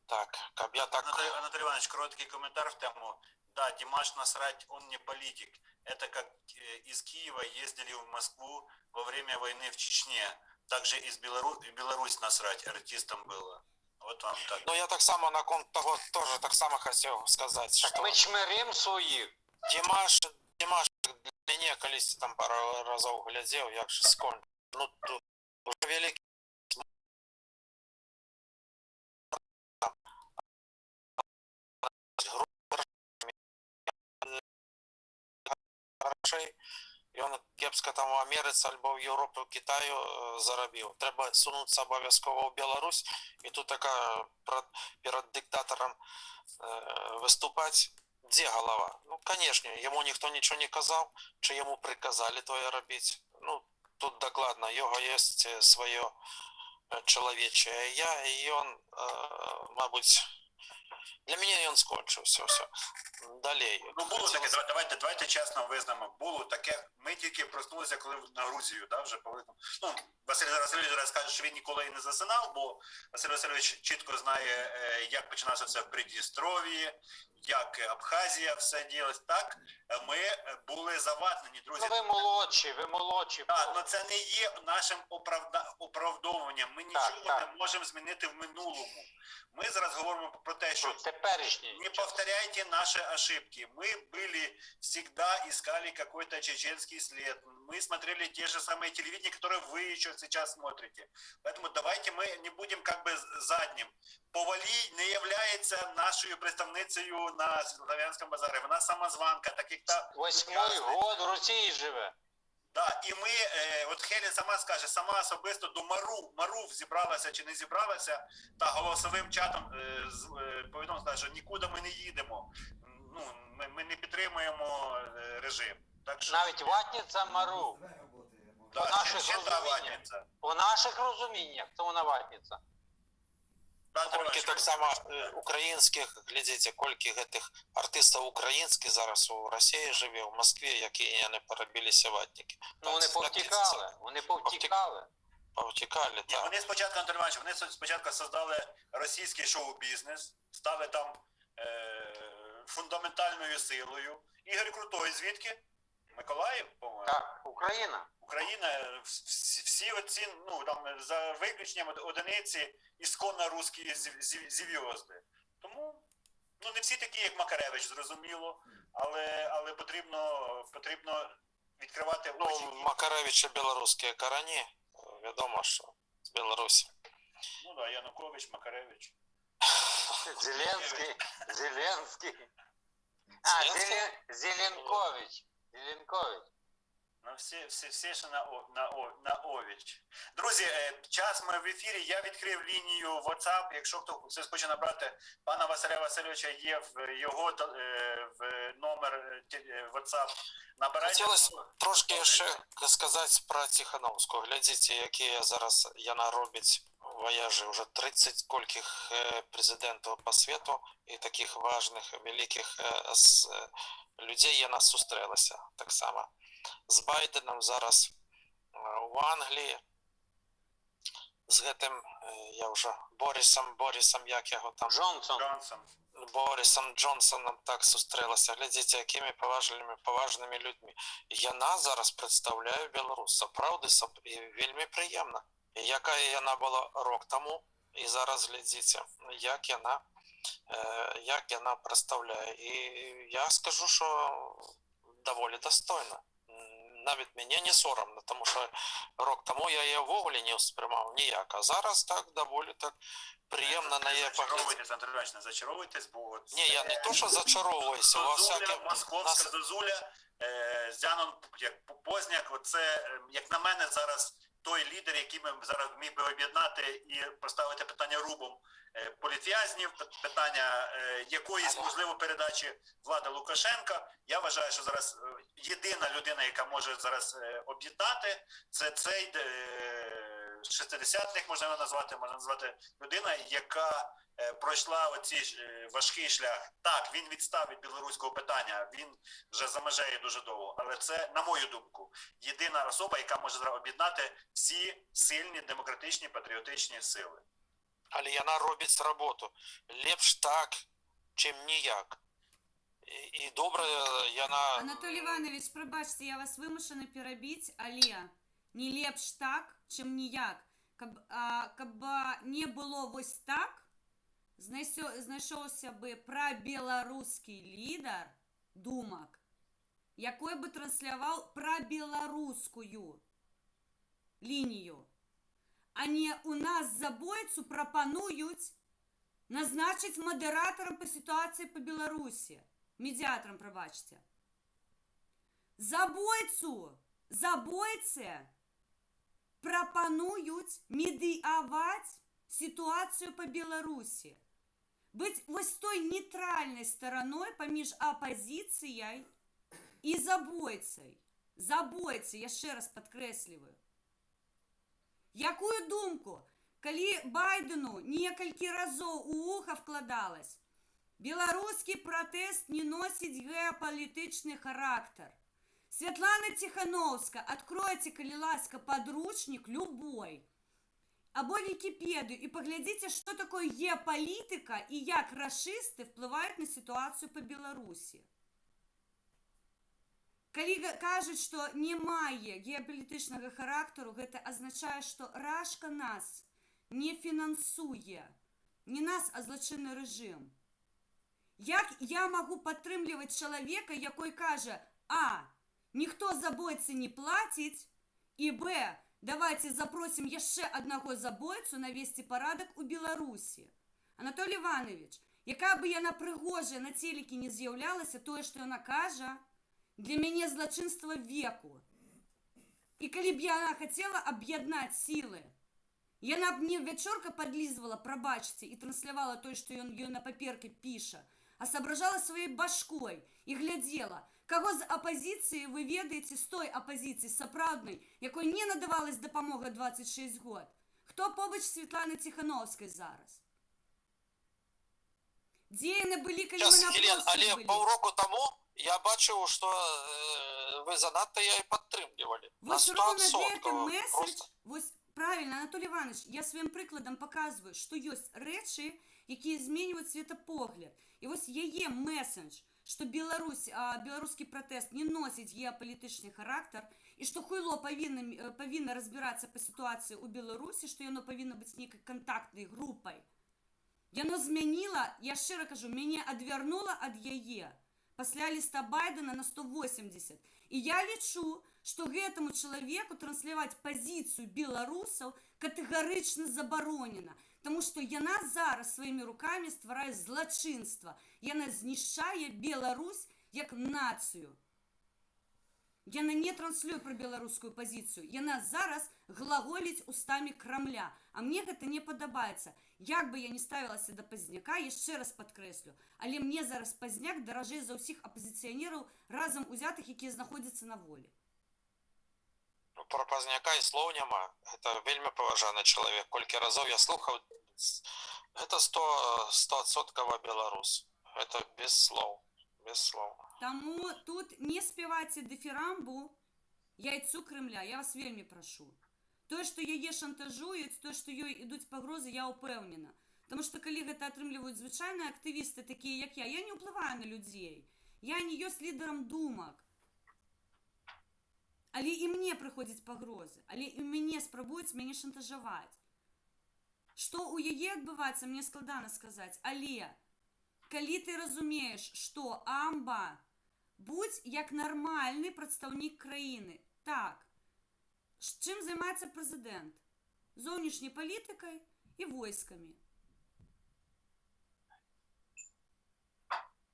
Так, каб я так... Анатолий Иванович, короткий комментарий в тему. Да, Димаш насрать, он не политик. Это как из Киева ездили в Москву во время войны в Чечне. Также из Беларусь насрать артистам было. Вот вам так. Ну, я так само на конт того тоже так само хотел сказать, что... Ми чмирим своїх. Димаш для меня колись там пару разов глядел, як же скон. Ну, тут уже великий. І він кепсько там в Америці, або в Європі, в Китаю заробив. Треба сунутися обов'язково в Білорусь, і тут така перед диктатором виступати. Де голова? Ну, конечно, ему никто ничего не казал, чи ему приказали то робить. Ну, тут докладно, його есть свое человечее я, и он, мабуть, для мене він скончився, все. Далі. Ну, було таке, давайте чесно визнаємо, було таке, ми тільки проснулися, коли на Грузію, да, вже повинно. Ну, Василь Васильович зараз каже, що він ніколи і не засинав, бо Василь Васильович чітко знає, як починалося все в Придністров'ї, як Абхазія все ділось, так? Ми були заваднені, друзі. Ну, ви молодші. Так, але це не є нашим оправдовуванням. Ми нічого не можемо змінити в минулому. Ми зараз говоримо про те, що не повторяйте наши ошибки. Мы были всегда искали какой-то чеченский след. Мы смотрели те же самые телевидения, которые вы еще сейчас смотрите. Поэтому давайте мы не будем как бы задним. Повалій не являється нашою представницею на Славянському базарі. Вона самозванка, так як та... 8-й год в Росії живе. Да, і ми, от Хелен сама скаже, сама особисто до Мару зібралася чи не зібралася, та голосовим чатом повідомила, що нікуди ми не їдемо. Ну, ми не підтримуємо режим. Так що... Навіть ватниця Мару. Да, по наших розуміннях, то вона ватниця. Кольки так само українських, глядите, кольки гэтых артистів українських зараз у Росії живе, в Москві, які не перебилися ватники. Ну, вони повтікали. Повтікали, так. Вони спочатку, Анатолій Іванович, вони спочатку создали російський шоу-бізнес, стали там фундаментальною силою. Ігор Крутой звідки? Миколаїв, по-моєму? Так, Україна. Україна, всі оці, ну, там, за виключенням одиниці, ісконно русські зв'язки. Тому, ну, не всі такі, як Макаревич, зрозуміло, але потрібно відкривати очі. Ну, Макаревича білоруські корені, відомо, що з Білорусі. Ну, да, Янукович, Макаревич. Зеленський. Зеленкович. Ну, всі ще на овіч. Друзі, час ми в ефірі. Я відкрив лінію WhatsApp. Якщо хтось хоче набрати пана Василя Васильовича, є в його в номер WhatsApp. Набирайте. Хотілося трошки ще сказати про Тихановську. Глядіть, які зараз яна робить вояжі вже 30 кольких президентів по світу і таких важних, великих людей яна зустрілася так само. З Байденом зараз у Англії, з гэтым, я вже Борисом, як його там? Джонсон. Борисом Джонсоном так зустрілася. Глядите, якими поважними людьми. Яна зараз представляє Білорусь. Правда, вельми приємно. Яка яна була рок тому, і зараз глядите, як яна представляє. І я скажу, що доволі достойно. Навіть мені не соромно, тому що рок тому я її вовлі не сприймав ніяк. А зараз так доволі так приємно на її поглядати. Андрій Іванович, не зачаровуйтесь, бо це... Ні, я не то, що зачаровуюся. Московська Зозуля, Зянон Позняк, оце, як на мене, зараз той лідер, який ми зараз міг би об'єднати і поставити питання рубом політв'язнів, питання якоїсь, можливо, передачі влади Лукашенка. Я вважаю, що зараз єдина людина, яка може зараз об'єднати, це цей 60-х, можна назвати людина, яка пройшла оцей важкий шлях. Так, він відстав від білоруського питання, він вже за межею дуже довго, але це, на мою думку, єдина особа, яка може об'єднати всі сильні, демократичні, патріотичні сили. Але яна робить роботу. Лепш так, чим ніяк. І добре яна... Анатолій Іванович, пробачте, я вас вимушена перебити, але не лепш так, чим ніяк. Каб не було ось так, знайшовся би прабеларусский лідер думок, який би транслював прабеларускую лінію. А не у нас Забойцу пропонують назначити модератором по ситуації по Білорусі. Медіатором, пробачте. Забойці пропонують медіювати ситуацію по Білорусі. Бути ось той нейтральною стороною поміж опозицією і забойцею. Забойці, я ще раз підкреслюю. Якую думку, коли Байдену некалькі разів у ухо вкладалось, белорусский протест не носит геополитичный характер. Светлана Тихановская, откройте, коли ласка, подручник любой, або Википедию и поглядите, что такое геополитика и як рашисты впливають на ситуацию по Беларуси. Коли кажуть, що немає геополітичного характеру, це означає, що Рашка нас не фінансує. Не нас, а злочинний режим. Як я можу підтримувати чоловіка, який каже, а, ніхто забойці не платить, і б, давайте запросимо ще одного забойцю навести порядок у Білорусі. Анатолій Іванович, яка би я на Пригожа на телекі не з'являлася, то, що вона каже, для мяне злочинство веку. І калі б яна хотела об'яднаць силы, яна б мне вечорка подлизывала, пробачьте, і транслявала то, что ён на паперке піша, а соображала своей башкой і глядела, кого з опозиции вы ведаете, з той опозиции сапраўднай, якой не надавалась дапамога 26 год. Хто побач Светланы Тихановской зараз? Дзе яны былі, калі мы на Елена, але былі? паўроку таму я бачыў, што вы занадта я і падтрымлівалі. Вось ровно гэты месседж, вось правильно, Анатолий Иванович, я своим прикладом показываю, что есть речи, якія зменьваюць светапогляд. І вось яе месседж, что беларускі протест не носіць геополітычны характар, і што хуйло павінна разбірацца па ситуацыі ў Беларусі, што яно павінна быць нейкай контактнай групай. Яно змяніла, я шчыра кажу, мяне адвярнула ад яе пасля ліста Байдена на 180. І я лічу, што гэтаму чалавеку трансляваць пазіцыю беларусаў катэгарычна забаронена, таму што яна зараз сваімі рукамі стварае злачынства. Яна знішчае Беларусь як нацыю. Яна не транслює про беларускую пазіцыю. Яна зараз глаголіць устамі Крамля. А мне гэта не падабаецца. Як бы я не ставілася да Пазняка, яшчэ раз падкрэслю. Але мне зараз Пазняк даражэй за ўсіх апазіцыянераў разам узятых, якія знаходзяцца на волі. Про Пазняка і слоў няма. Гэта вельмі паважаны чалавек. Колькі разоў я слухаў, гэта 100% беларус. Гэта без слоў. Без слоў. Таму тут не спявайце дыфірамбу яйцу Крымля. Я вас вельмі прашу. Тое, што яе шантажуюць, тое, што ёй ідуць пагрозы, я ўпэўнена. Таму што калі гэта атрымліваюць звычайныя актывісты, такія як я не ўплываю на людзей. Я не ёсць лідарам думак. Але і мне прыходзяць пагрозы. Але і мяне спрабуюць мяне шантажаваць. Што ў яе адбываецца, мне складана сказаць. Але калі ты разумееш, што амба будь як нармальны прадстаўнік краіны. Так. Чым займаецца прэзідэнт? Зоўнішняй палітыкай і войскамі.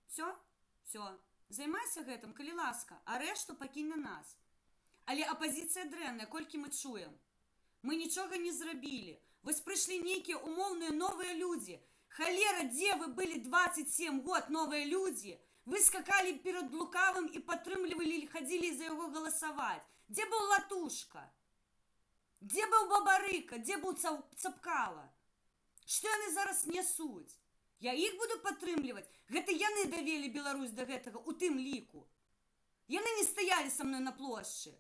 Все. Займайся гэтым, калі ласка, а рэшту пакінь на нас. Але апазіцыя дрэнная, колькі мы чуем. Мы нічога не зрабілі. Вось прыйшлі нейкія умоўныя новыя людзі. Халера, дзе вы былі 27 год, новыя людзі? Вы скакалі перад Лукавым і падтрымлівалі, хадзілі за яго галасаваць. Дзе быў Латушка? Дзе быў Бабарыка? Дзе быў Цапкала? Што яны зараз нясуць? Я іх буду падтрымліваць? Гэта яны давелі Беларусь да гэтага, у тым ліку. Яны не стаялі са мной на плошчы.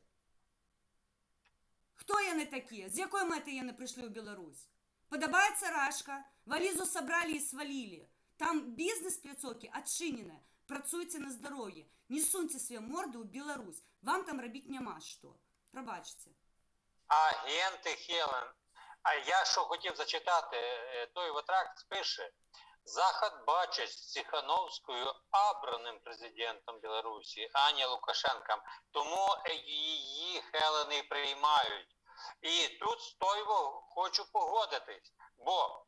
Хто яны такія? З якой мэтай яны прыйшлі ў Беларусь? Падабаецца Рашка? Валізу сабралі і свалілі. Там бізнес-пляцоўкі адчыненыя. Працуйце на здароўе. Не суньце свае морды ў Беларусь. Вам там рабіць няма што. Прабачце. Агенти Хелен. А я що хотів зачитати, той Ватрак пише: Захід бачить Тихановською обраним президентом Білорусі, а не Лукашенком. Тому її Хелени приймають. І тут з Тойво хочу погодитись, бо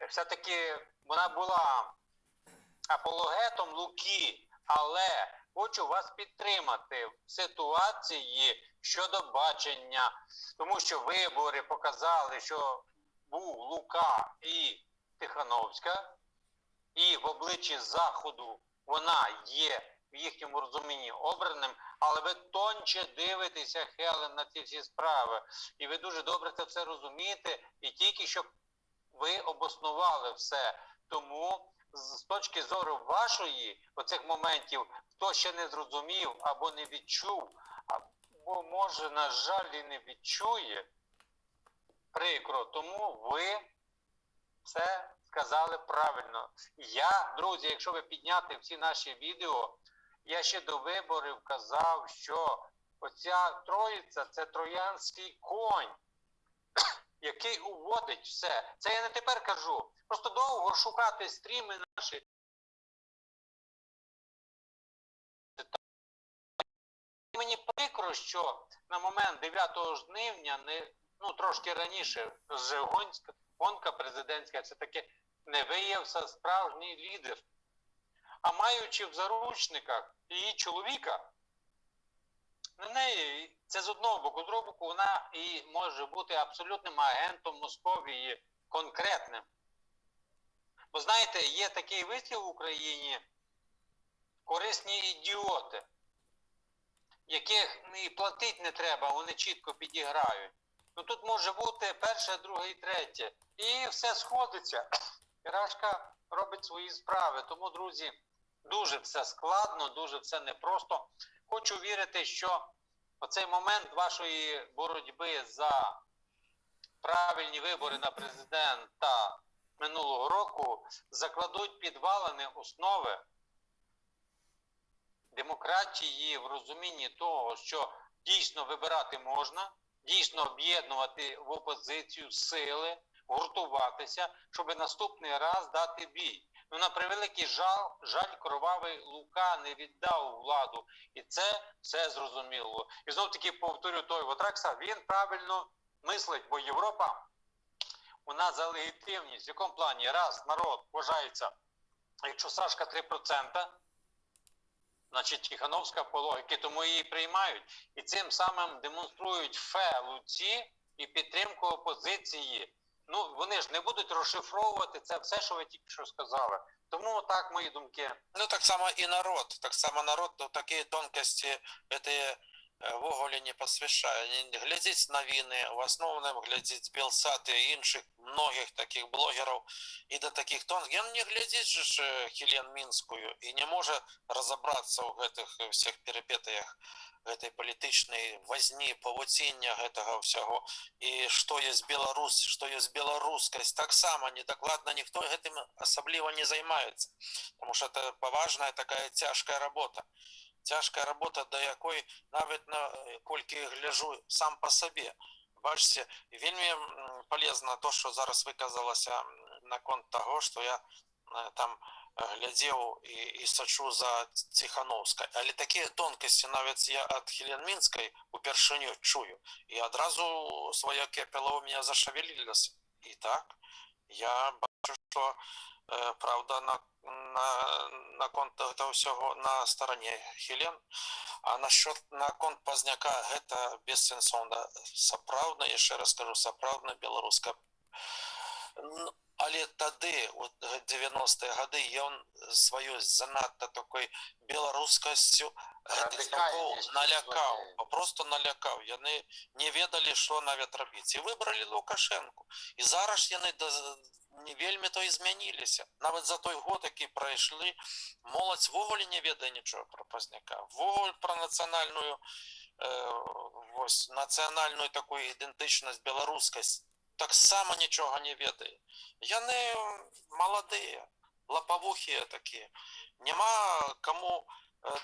все-таки вона була апологетом Луки, але хочу вас підтримати в ситуації щодо бачення, тому що вибори показали, що був Лука і Тихановська, і в обличчі Заходу вона є в їхньому розумінні обраним, але ви тонче дивитеся, Хелен, на ці всі справи. І ви дуже добре це все розумієте, і тільки щоб ви обоснували все. Тому з точки зору вашої оцих моментів, хто ще не зрозумів або не відчув, або може, на жаль, і не відчує, прикро, тому ви все сказали правильно. Я, друзі, якщо ви підняти всі наші відео, я ще до виборів казав, що оця троїця – це троянський конь, який уводить все. Це я не тепер кажу. Просто довго шукати стріми наші. Мені прикро, що на момент 9 жнивня, трошки раніше, вже гонка президентська все-таки не виявився справжній лідер. А маючи в заручниках її чоловіка, на неї, це з одного боку, з другого боку, вона і може бути абсолютним агентом Московії, конкретним. Бо знаєте, є такий вислів в Україні: корисні ідіоти, яких і платити не треба, вони чітко підіграють. Ну тут може бути перше, друге і третє. І все сходиться. Рашка робить свої справи. Тому, друзі, дуже все складно, дуже все непросто. Хочу вірити, що оцей момент вашої боротьби за правильні вибори на президента минулого року закладуть підвалини, основи демократії в розумінні того, що дійсно вибирати можна, дійсно об'єднувати в опозицію сили, гуртуватися, щоб наступний раз дати бій. Ну, на превеликий жаль, кровавий Лука не віддав владу. І це все зрозуміло. І знов-таки повторю той Ватракса, він правильно мислить, бо Європа, вона за легітимність. В якому плані? Раз, народ вважається, якщо Сашка 3%, Значить, Тихановська по логіки, тому її приймають. І цим самим демонструють фе Луці і підтримку опозиції. Ну, вони ж не будуть розшифровувати це все, що ви тільки що сказали. Тому так мої думки. Ну, так само і народ. Так само народ, ну, такі тонкості, це в оголі не посвящає. Глядіть новини, в основному глядіть Белсат і інших многих таких блогерів і до таких тонких. Він не глядить же ж Хелен Мінською і не може розібратися у гэтых всіх перипетиях этой політичної возні, павуціння гэтага всього. І що є Білорусь, що є білоруськость. Так само недокладно ніхто гэтым особливо не займається. Тому що це поважна така тяжка робота. Тяжка робота, до якої навіть кольки гляжу сам по собі. Бачите, вельми полезно то, що зараз виказалося на конт того, що я там глядів і сочу за Тихановською. Але такі тонкості навіть я від Хелен Мінської упершиню чую. І одразу своє кепело у мене зашевелилося. І так, я бачу, що правда на конт этого всего на стороне Хелен. А на конт Позняка это безсенсовно. Сапраўдна, яшчэ раз скажу, сапраўдна беларуска. Але тады, от 90-е гады, ён сваёй занадта такой беларускасцю налякаў, папросту налякаў. Яны не ведалі, што нават рабіць. І выбралі Лукашэнку. І зараз яны не вельмі то і змяніліся. Нават за той год, які прайшлі, моладзь ввогуле не ведае нічого про Позняка. Ввогуле про нацыянальную такую ідэнтычнасць, беларускасць так само нічога не ведае. Яны маладыя, лапавухія такія. Нема каму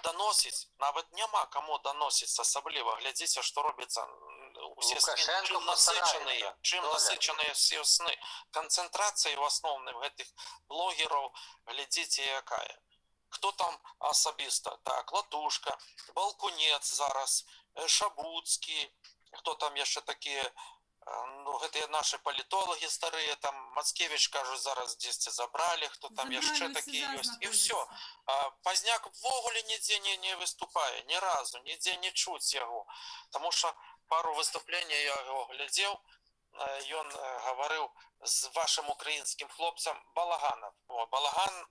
даносіць, нават няма каму даносіць асабліва. Глядзіце, што робіцца. Усе чым насычаныя все сны. Канцэнтрацыя в асноўным гэтых блогераў, глядзіце якая. Хто там асабіста? Так, Латушка, Балкунец зараз, Шабуцкі, хто там яшчэ такія, ну, гэтыя нашы палітолагі старыя, там Мацкевіч, кажуць, зараз дзесьці забралі, хто там яшчэ такі ёсць. І ўсё. Пазняк ввогуле нідзе не выступае, ні разу, нідзе не чуць яго. Таму што пару выступлений я его глядел, он говорил с вашим украинским хлопцем Балаганов. Балаган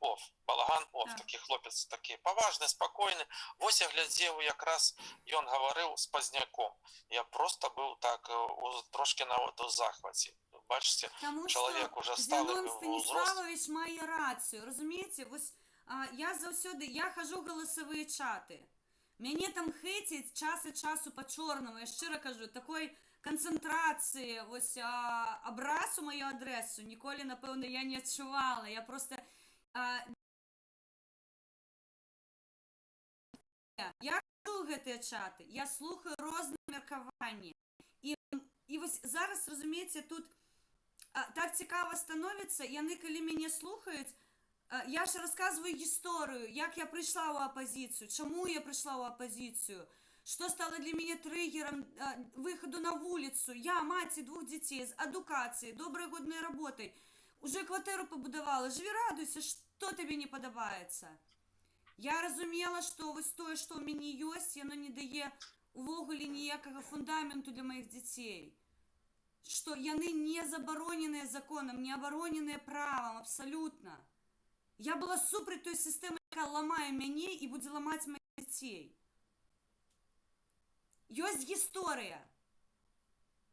Оф, такий хлопець, такий поважний, спокійний. Ось я глядел, якраз он говорил з Позняком. Я просто був так трошки на захваті. Бачите, чоловік уже сталий в возраст. Станіславович має рацію, розумієте? Ось я завсюди, я хожу в голосові чати. Мяне там хейтять час від часу по-чорному, я щиро кажу, такої концентрації, ось образ у мою адресу ніколи, напевно, я не відчувала. Я просто... Я хожу в гэты чати, я слухаю різні міркування. І ось зараз, розумієте, тут так цікаво становиться, яны, коли мене слухають, я ж розказую історію, як я прийшла у опозицію, чому я прийшла у опозицію, що стало для мене тригером виходу на вулицю. Я, мать 2 дітей, з адукацією, доброю годною роботою, уже квартиру побудувала, живи, радуйся, що тобі не подобається. Я розуміла, що ось те, що в мене є, воно не дає увогуле ніякого фундаменту для моїх дітей. Що яны не заборонені законом, не оборонені правом, абсолютно. Я была супраць той сістэмы, яка ламае мяне і будзе ламаць маіх дзяцей. Ёсць гісторыя.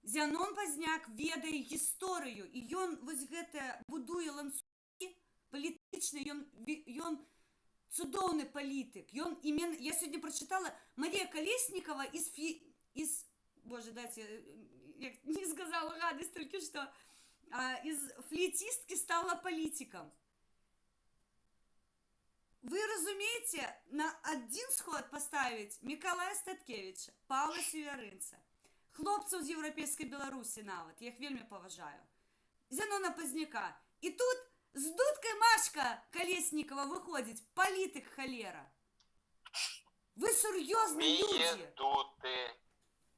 Зянон Пазняк ведае гісторыю, і ён вось гэта будуе ланцугі палітычны, ён цудоўны палітык. Я сёння прачытала Марія Калеснікова из Боже, дайте, я не сказала гадость, только что из флейтистки стала политиком. Вы разумеете, на один сход поставить Миколая Статкевича, Павла Северинца, хлопцев з Європейської Білорусі навіть, я їх вельми поважаю, Зянона Позняка. І тут з дудкою Машка Колесникова виходить, політик холера. Ви серйозні люди?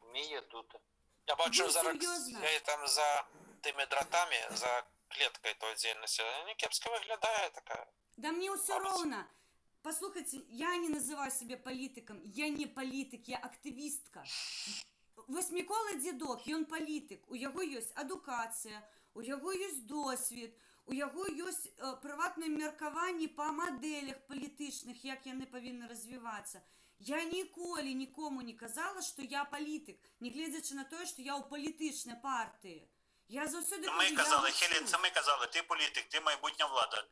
Вміє дути. Я бачу Ви зараз, серйозно? я там за тими дротами, за клеткою той діяльності, не кепсько виглядає така. Да мне все ровно. Послухайте, я не называю себя политиком, я не политик, я активістка. Вось Микола Дзедок, ён палітык, у яго ёсць адукацыя, у яго ёсць досвед, у яго ёсць прыватнае меркаванне па мадэлях палітычных, як яны павінны развівацца. Я ніколі нікому не казала, што я палітык, не гледзячы на тое, што я ў палітычнай партыі. Я заўсёды Ми кажу, казали, я Хелін, це ми казали, ти політик, ти майбутня влада.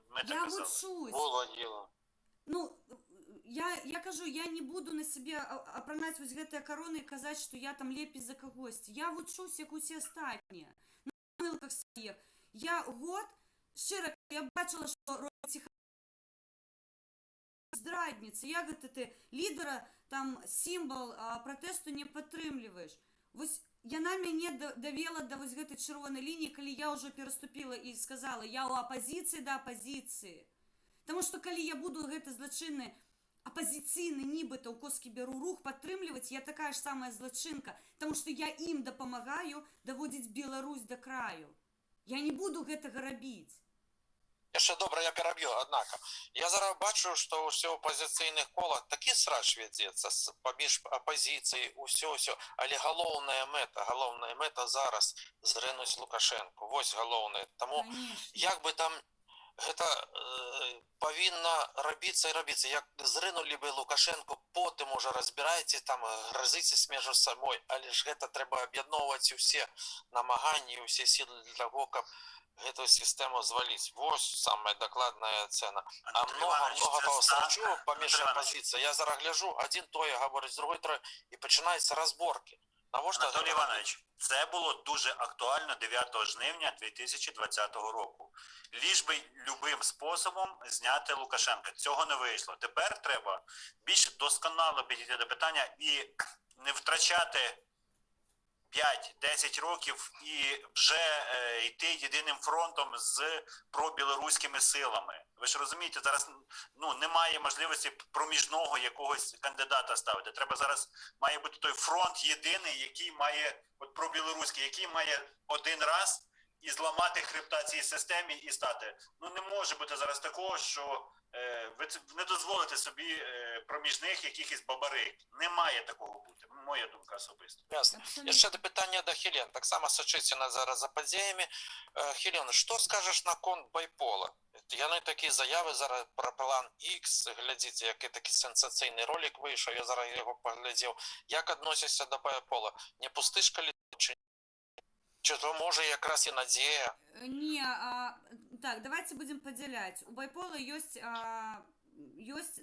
Ми так я казали. вучусь. Було діло. Ну, я кажу, я не буду на себе апранаць вось гэтыя кароны і казаць, што я там лепей за кагосьці. Я вучусь, як усе астатнія. На памылках сваіх. Я год, шчыра, я бачыла, што робіць здрадніцы. Як гэта ты лідара, там, сімвал пратэсту не падтрымліваеш. Вось яна мяне давела да вось гэтай чырвонай лініі, калі я ўжо пераступіла і сказала, я ў апазіцыі да апазіцыі. Таму што калі я буду гэты злачынны апазіцыйны нібыта ў коскі бяру рух падтрымліваць, я такая ж самая злачынка, таму што я ім дапамагаю даводзіць Беларусь да краю. Я не буду гэтага рабіць. Яшчэ добра, я пераб'ю, аднака. Я зараз бачу, што ўсё ў апазіцыйных колах такі срач вядзецца паміж апазіцыяй, усё, але галоўная мэта зараз зрынуць Лукашэнку. Вось галоўнае. Таму, як бы там гэта павінна рабіцца і рабіцца. Як зрынулі бы Лукашэнку, потым уже разбірайце, там, грызыцесь між сабой, але ж гэта трэба аб'ядноўваць усе намаганні, усе сілы для таго, каб гэтую сістэму зваліць. Вось самая дакладная цена. А много срачу паміж апазіцыяй. Я зараз гляжу, адзін тое гаворыць, другой тое, і пачынаюцца разборкі. Анатолій Іванович, це було дуже актуально 9 жнивня 2020 року. Ліж би любим способом зняти Лукашенка. Цього не вийшло. Тепер треба більш досконало підійти до питання і не втрачати 5-10 років і вже йти єдиним фронтом з пробілоруськими силами. Ви ж розумієте, зараз немає можливості проміжного якогось кандидата ставити. Треба зараз, має бути той фронт єдиний, який має, от пробілоруський, який має один раз і зламати хребта цій системі і стати. Не може бути зараз такого, що ви не дозволите собі проміжних якихось бабарик. Не має такого бути. Моя думка особиста. Ясно. Яшчэ да пытання да Хелен. Так само сачыце зараз за падзеямі. Хелен, што скажаш наконт байпола? Яны такія заявы зараз пра план X. Глядзіце, які такі сенсацыйны ролик выйшаў. Я зараз яго паглядзеў. Як адносіся да байпола? Не пустышка ли? Чи то може якраз і надзея? Не, так, давайте будем падзяляць. У байпола ёсць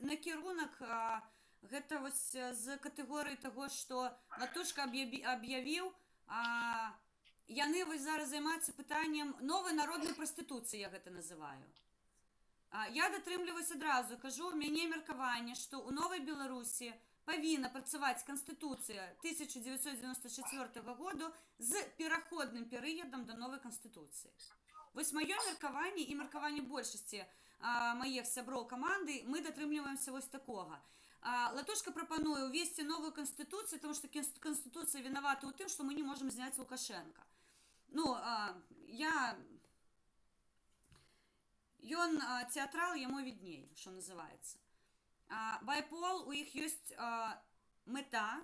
накірунак, гэта вось з катэгорыі таго, што Латушка аб'явіў, яны вось зараз займаюцца пытаннем новай народнай прастытуцыі, я гэта называю. Я датрымліваюсь адразу, кажу, у мяне меркаванне, што ў Новай Беларусі павінна працаваць Канстытуцыя 1994 году з пераходным перыядам да новай Канстытуцыі. Вось маё меркаванне і меркаванне большасці маіх сяброў каманды, мы датрымліваемся вось такога. Латушка прапануе ўвесці новую Канстытуцыю, тому што Канстытуцыя вінавата ў тым, што мы не можам зняць Лукашенка. Ён театрал, яму відней, што называецца. Байпол, у іх ёсць мэта,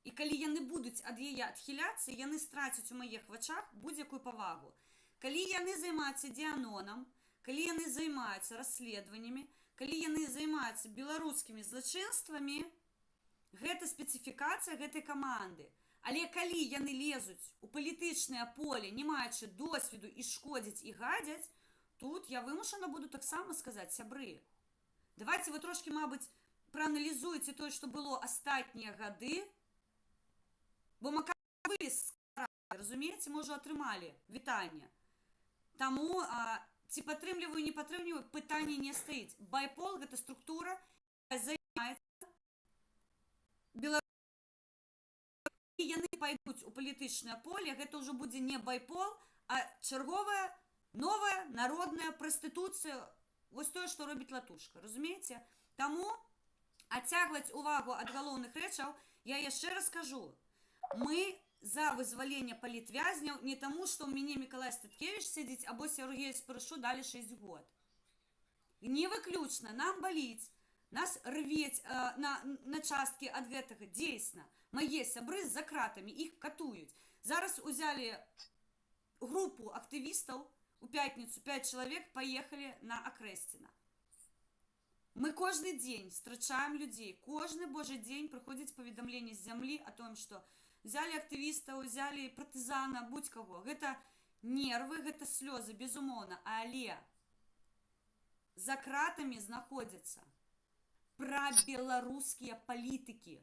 і калі яны будуць ад яе адхіляцца, яны страцяць у маіх вачах будь-якую павагу. Калі яны займаюцца діанонам, калі яны займаюцца расследаваннямі, калі яны займаюцца беларускімі злачынствамі, гэта спецыфікацыя гэтай каманды. Але калі яны лезуць у палітычнае поле, не маючы досведу і шкодзяць і гадзяць, тут я вымушана буду таксама сказаць, сябры. Давайте вы трошки, мабыць, прааналізуеце тое, што было астатнія гады, бо Макавы з карай, разумееце, мы ўжо атрымалі вітанне. Таму, ці падтрымліваю, не падтрымліваю, пытанне не стаіць. Байпол – гэта структура, якая займаецца Беларусі. Яны пайдуць у палітычнае поле, гэта ўжо будзе не байпол, а чарговая новая народная прастытуцыя. Вось тое, што робіць Латушка, разумееце? Таму адцягваць увагу ад галоўных рэчаў, я яшчэ раз кажу, мы за вызваленне палітвязняў не таму, што ў мяне Мікалай Статкевіч сядзіць, або Сергею Спарышу далі 6 год. Не выключна, нам баліць, нас рвець на часткі ад гэтага, дзейсна. Мае сябры за кратамі, іх катуюць. Зараз узялі групу актывістаў, у пятніцу 5 чалавек паехалі на Акрэсціна. Мы кожны дзень встречаем людей, кожны божий дзень прыходзіць паведамленне з зямлі о том, што взяли актывістаў, взяли партызана, будь каго. Гэта нервы, гэта слёзы, безумоўна, але за кратамі знаходзяцца прабеларускія палітыкі.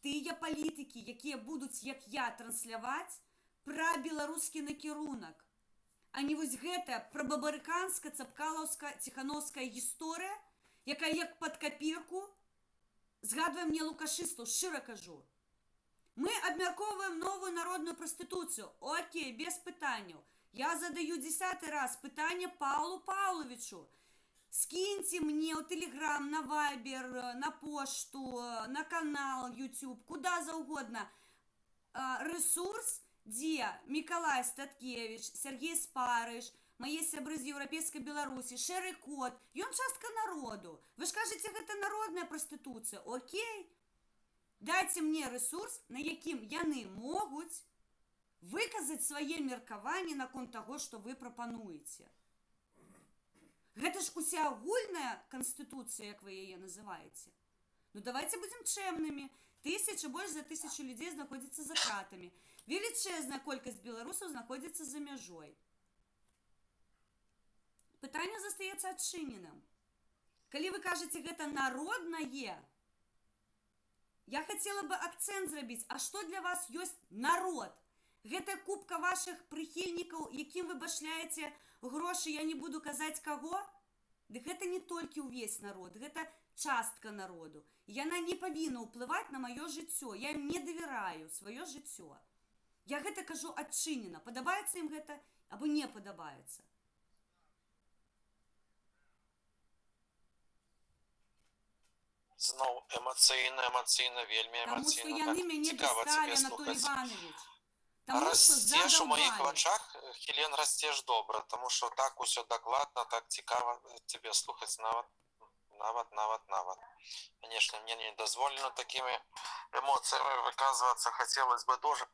Тыя палітыкі, якія будуць, як я, трансляваць прабеларускі накірунак. А не вось гэтая прабабарыканская, цапкалаўская, ціхановская гісторыя, якая як пад капірку згадвае мне лукашыстаў, шчыра кажу. Мы абмяркоўваем новую народную прастытуцыю. Окей, без пытанняў. Я задаю 10-й раз пытанне Павлу Павловичу. Скиньте мне в Телеграм, на Вайбер, на пошту, на канал YouTube, куда заўгодна ресурс, где Миколай Статкевич, Сергей Спарыш, мои сябры з Еўрапейскай Беларусі, шэры кот, ён частка народу. Вы ж кажаце, гэта народная прастытуцыя, окей? Дайце мне ресурс, на якім яны могуць выказаць свае меркаванні наконт таго, што вы прапануеце. Гэта ж усеагульная канстытуцыя, як вы яе называеце. Ну давайте будем чэмнымі. Больш за 1000 людзей знаходзіцца за кратамі. Велічэзная колькасць беларусаў знаходзіцца за мяжой. Пытанне застаецца адчыненым. Калі вы кажаце, гэта народнае, я хацела бы акцэнт зрабіць, а што для вас ёсць народ? Гэта купка вашых прыхільнікаў, якім вы башляеце грошы, я не буду казаць каго? Дык гэта не толькі ўвесь народ, гэта частка народу. Яна не павінна ўплываць на маё жыццё, я ім не давяраю сваё жыццё. Я гэта кажу адчынена, падабаецца ім гэта, або не падабаецца. Зноў эмацыйна, вельмі Таму што эмацыйна. яны мяне Цікава дасталі, цябе Анатолій слухаць. Іванович. Таму што Расцеш у моих задаўбалі. вачах, Хелен, расцеш добра, тому що так усё дакладна, так цікава тебе слухаць нават. Конечно, мне не дозволено такими эмоциями выказываться. Хотелось бы тоже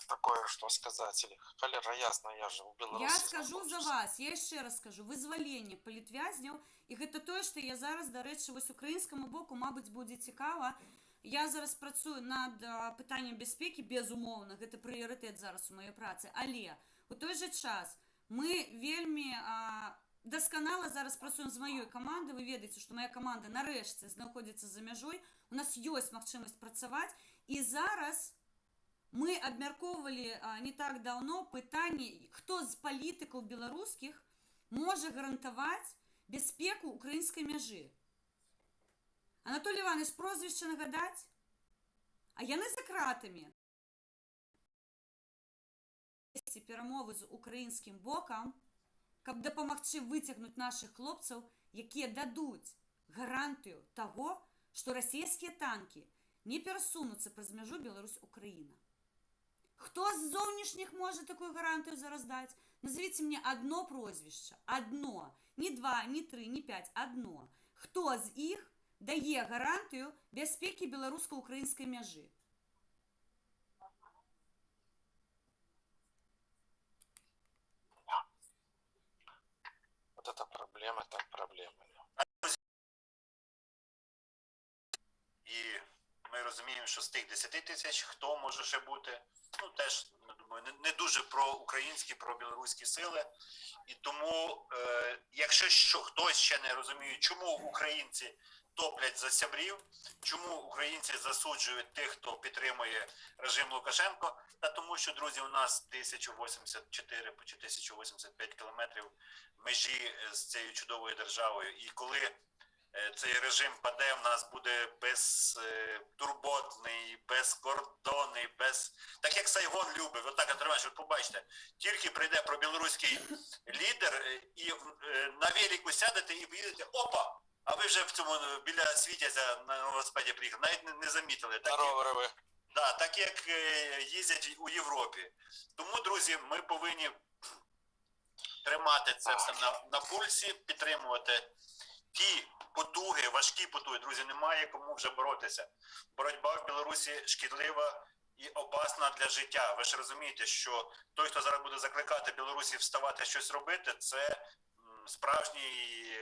такое, что сказать. Или холера ясно, я же в Беларуси. Я скажу за вас, я яшчэ раз скажу, вызваленне палітвязняў, і гэта тое, што я зараз, дарэчы, вось украінскаму боку, мабыць, будзе цікава. Я зараз працую над пытаннем бяспекі, безумоўна, гэта прыярытэт зараз у маёй працы, але у той жа час мы вельмі дасканала зараз працуем з маёй камандай. Вы ведаеце, што моя каманда нарэшце знаходзіцца за мяжой, у нас ёсць магчымасць працаваць, і зараз мы абмяркоўвалі не так даўно пытанне, хто з палітыкаў беларускіх можа гарантаваць бяспеку украінскай мяжы. Анатолій Іванович, прозвішча нагадаць? А яны за кратамі. Весці перамовы з украінскім бокам, каб дапамагчы выцягнуць нашых хлопцаў, якія дадуць гарантыю таго, што расійскія танкі не перасунуцца праз мяжу Беларусь-Украіна. Хто з зоўнішніх можа такую гарантыю зараз даць? Назовіце мне одно прозвішча. Одно. Не 2, не 3, не 5. Одно. Хто з іх дае гарантыю бяспекі беларуска-украінскай мяжы? Вот это проблема, так проблема. І ми розуміємо, що з тих 10 тисяч, хто може ще бути, ну теж, я думаю, не дуже проукраїнські, пробілоруські сили. І тому, якщо хтось ще не розуміє, чому українці топлять за сябрів, чому українці засуджують тих, хто підтримує режим Лукашенко, та тому що, друзі, у нас 1084 чи 1085 кілометрів межі з цією чудовою державою. І коли цей режим паде, в нас буде безтурботний, безкордонний, так як Сайгон любить. Отак, Андрій Іванович, побачите, тільки прийде пробілоруський лідер, і на велику сядете і поїдете, опа! А ви вже в цьому біля Світязя на велосипеді приїхали, навіть не замітили. Так як їздять у Європі. Тому, друзі, ми повинні тримати це все на пульсі, підтримувати ті потуги, важкі потуги. Друзі, немає кому вже боротися. Боротьба в Білорусі шкідлива і опасна для життя. Ви ж розумієте, що той, хто зараз буде закликати Білорусі вставати щось робити, це справжній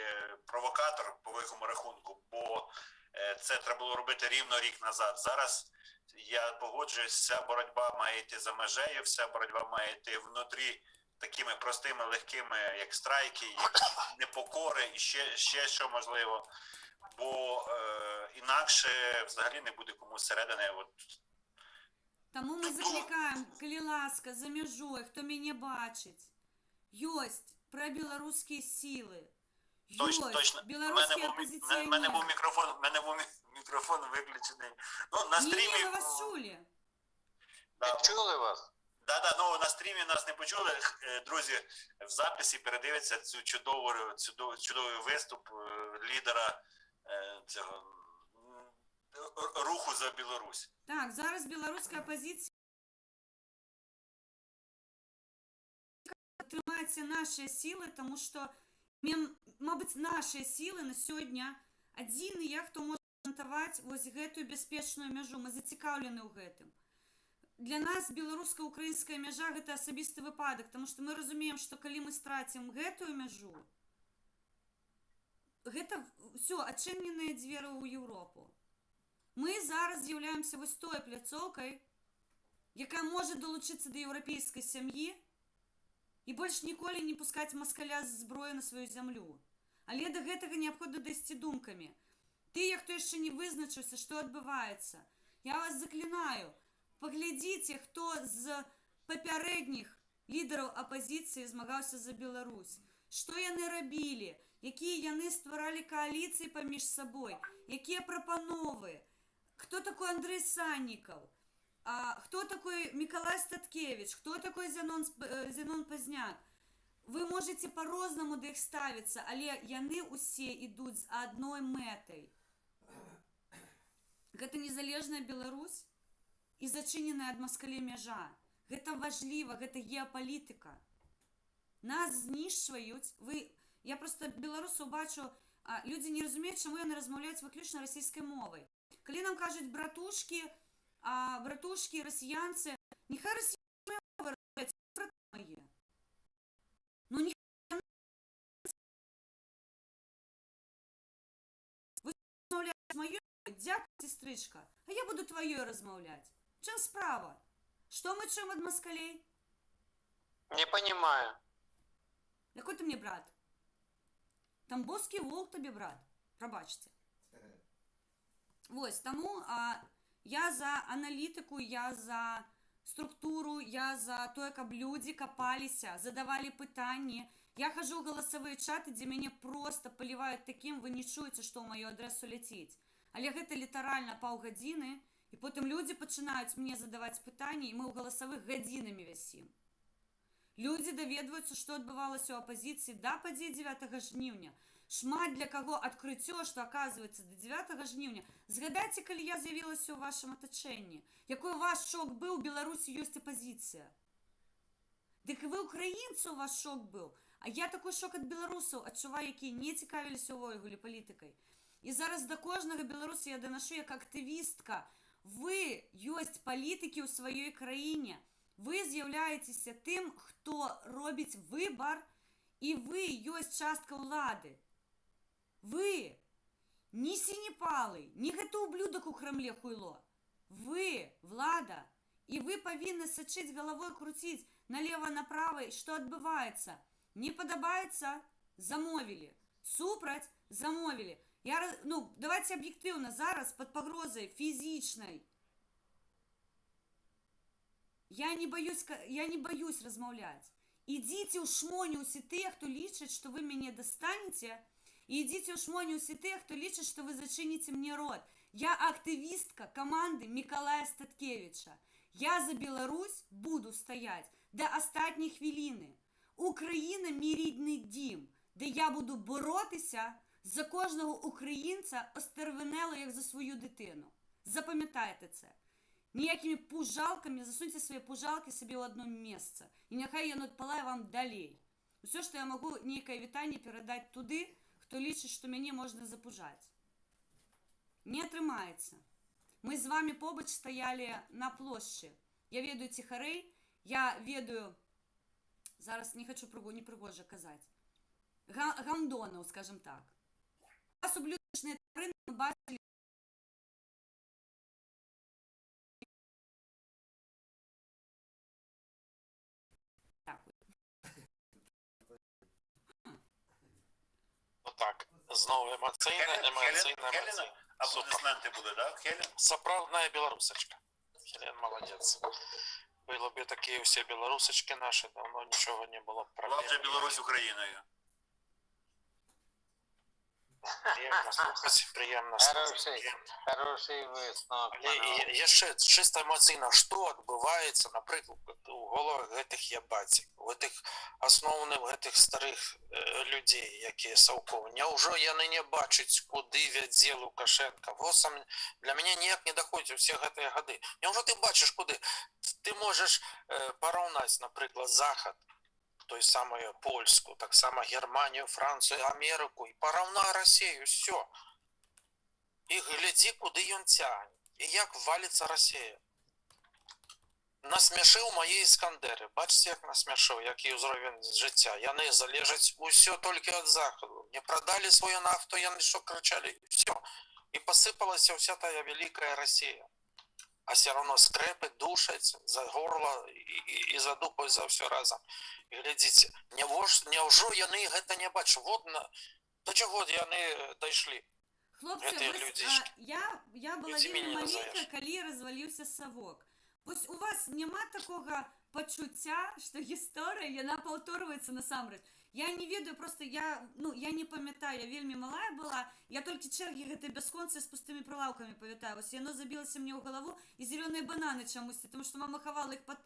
провокатор по великому рахунку, бо це треба було робити рівно рік назад. Зараз я погоджуюсь, вся боротьба має йти за межею, вся боротьба має йти внутрі такими простими, легкими, як страйки, як непокори і ще що можливо, бо інакше взагалі не буде комусь середини. Тому ми закликаємо, коли ласка, за межою, хто мене бачить, ёсть пробілоруські сили, Точно. білоруські У опозиціонери. мене був мікрофон виключений. Ну, на стрімі... Ні, ви вас чули. Да, Чули вас? Да, ну на стрімі нас не почули. Друзі, в записі передивиться цю чудовий виступ лідера цього руху за Білорусь. Так, зараз білоруська опозиція тримаються наші сили, тому що, мабуть, наші сили на сьогодні адзіныя, хто може гарантаваць вось гэтую бяспечную мяжу. Мы зацікаўлены ў гэтым. Для нас беларуска-украінская мяжа гэта асабісты выпадак, тому што мы разумеем, што калі мы страцім гэтую мяжу, гэта ўсё, адчыненыя дзверы ў Еўропу. Мы зараз з'яўляемся вось той пляцоўкай, якая можа далучыцца да еўрапейскай сям'і і больш ніколі не пускаць маскаля з зброі на сваю зямлю. Але да гэтага неабходна дайсці думкамі. Тыя, хто яшчэ не вызначыўся, што адбываецца, я вас заклинаю, паглядзіце, хто з папярэдніх лідараў апазіцыі змагаўся за Беларусь, што яны рабілі, якія яны стваралі кааліцыі паміж сабой, якія прапановы, хто такой Андрэй Саннікаў, хто такой Мікалай Статкевіч, хто такой Зенон Пазняк. Вы можете по-рознаму да іх ставіцца, але яны ўсе ідуць з адной мэтай. Гэта незалежная Беларусь і зачыненая ад маскалей мяжа. Гэта важліва, гэта геапалітыка. Нас знішчваюць. Я проста беларусаў бачу, людзі не разумеюць, чаму яны размаўляюць выключна расійскай мовай. Калі нам кажуць братушкі, расіянцы, няхай расійскай мовай размаўляюць, браты мае. Ну, не вы размаўляеце маёй, дзякуй, сестрычка, а я буду тваёй размаўляць. Чым справа? Што мы чуем ад маскалей? Не понимаю. Якой ты мне брат? Тамбовскі волк табе брат. Прабачце. Вось, таму я за аналітыку, я за структуру, я за тое, каб людзі капаліся, задавалі пытанні. Я хожу ў галасавыя чаты, дзе мяне проста паліваюць такім, вы не чуеце, што ў маю адресу ляціць. Але гэта літаральна паўгадзіны, і потым людзі пачынаюць мне задаваць пытанні, і мы ў галасавых гадзінамі вісім. Людзі даведваюцца, што адбывалася ў апазіцыі да падзей 9 жніўня. Шмат для каго адкрыццё, што аказваецца да 9 жніўня. Згадайце, калі я з'явілася ў вашым атачэнні. Якой ваш шок быў, у Беларусі ёсць апазіцыя. Дык і вы, украінцы, у вас шок быў. А я такой шок ад беларусаў адчуваю, якія не цікавіліся ўвогуле палітыкай. І зараз да кожнага беларуса я данашу як актывістка. Вы ёсць палітыкі ў сваёй краіне. Вы з'яўляецеся тым, хто робіць выбар, і вы ёсць частка ўлады. Вы не сінепалы, не гэты ублюдак у Крамле хуйло. Вы влада, і вы павінны сачыць галавой, круціць налево-направо, што адбываецца. Не падабаецца? Замовілі. Супраць? Замовілі. Давайте аб'ектыўна, зараз пад пагрозай фізічнай. Я не боюсь размаўляць. Ідзіце ў шмоне ўсе тыя, хто лічыць, што вы мяне дастанеце, і ідзіце ў шмоне ўсе тыя, хто лічыць, што вы зачыніце мне рот. Я актывістка каманды Мікалая Статкевіча. Я за Беларусь буду стаяць да астатняй хвіліны. Україна – мій рідний дім, де я буду боротися за кожного українця остервенело, як за свою дитину. Запам'ятайте це. Ніякими пужалками засуньте свої пужалки собі в одно місце. І нехай яно палає вам далей. Все, що я можу, ніяке вітання передати туди, хто лічыць, што мяне можна запужаць. Не атрымаецца. Мы з вамі побач стаялі на плошчы. Я ведаю ціхарэй, я ведаю, зараз не хочу непрыгожа казаць, гандонаў, скажем так. Вас ублюдачныя тварыны мы бачылі. Так, знову емоційна. Аплодисменти були, так? Хелен? Сапраўдная беларусачка. Хелен молодец. Было бы такие все белорусочки наши, давно ничего не было б Була вже проблем. Білорусь Україною. Приємно слухати, приємно слухати. Хороший висновок. І яшчэ чисто эмоцыйна, што адбываецца, напрыклад, у головах гэтых ябацік, у гэтых асноўных гэтых старых людзей, якія саўковы. Няўжо яны не бачаць, куды вядзе Лукашенко? Вот сам для мяне ніяк не даходзіць усе гэтыя гады. Няўжо ты бачыш, куды? Ты можаш параўнаць, напрыклад, Захад, той самую Польску, так само Германию, Францию, Америку, и параўнай Россию, все. И глядзі, куды ён цягне, і як валіцца Россия. Насмяшыў мае Іскандеры, бачце, як насмяшыў, які ўзровень жыцця. Яны залежаць усё толькі ад Захаду. Не продали свою нафту, яны што крычалі, і все. І посыпалася вся тая великая Россия. А все равно скрэпы душаць за горло і за дупу, за все разом. І глядзіце, няўжо яны гэта не бачаць? Вот до чаго яны дайшлі. Хлопцы, я была вельмі маленькая, калі разваліўся савок. Вось у вас няма такога пачуцця, што гісторыя, яна паўторваецца насамрэч. Я не ведаю, просто я не памятаю, я вельмі малая была, я толькі чэргі гэтай бясконцыя з пустымі прылаўкамі памятаю. Вось яно забілася мне ў галаву, і зелёныя бананы чамусьці, тому што мама хавала іх пад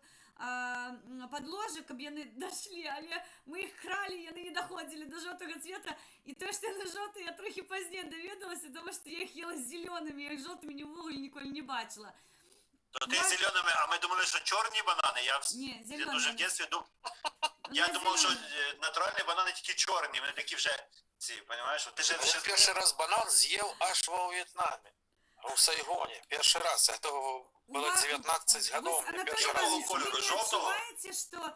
ложак, каб яны дашлі, але мы іх кралі, яны не даходзілі да жоўтага цвета, і тое, што яны жоўтыя, я трохі пазней даведалася, тому што я іх ела з зелёнымі, я іх жоўтымі ніколі не бачила. То ти зеленими, а ми думали, що чорні банани. Я зелені. дуже в дитинстві я думав, що натуральні банани тільки чорні, вони такі вже ці, розумієш? Я перший раз банан з'їв аж во В'єтнамі, у Сайгоні, перший раз, це було 19 годов, мне перший раз. Кольору жовтого?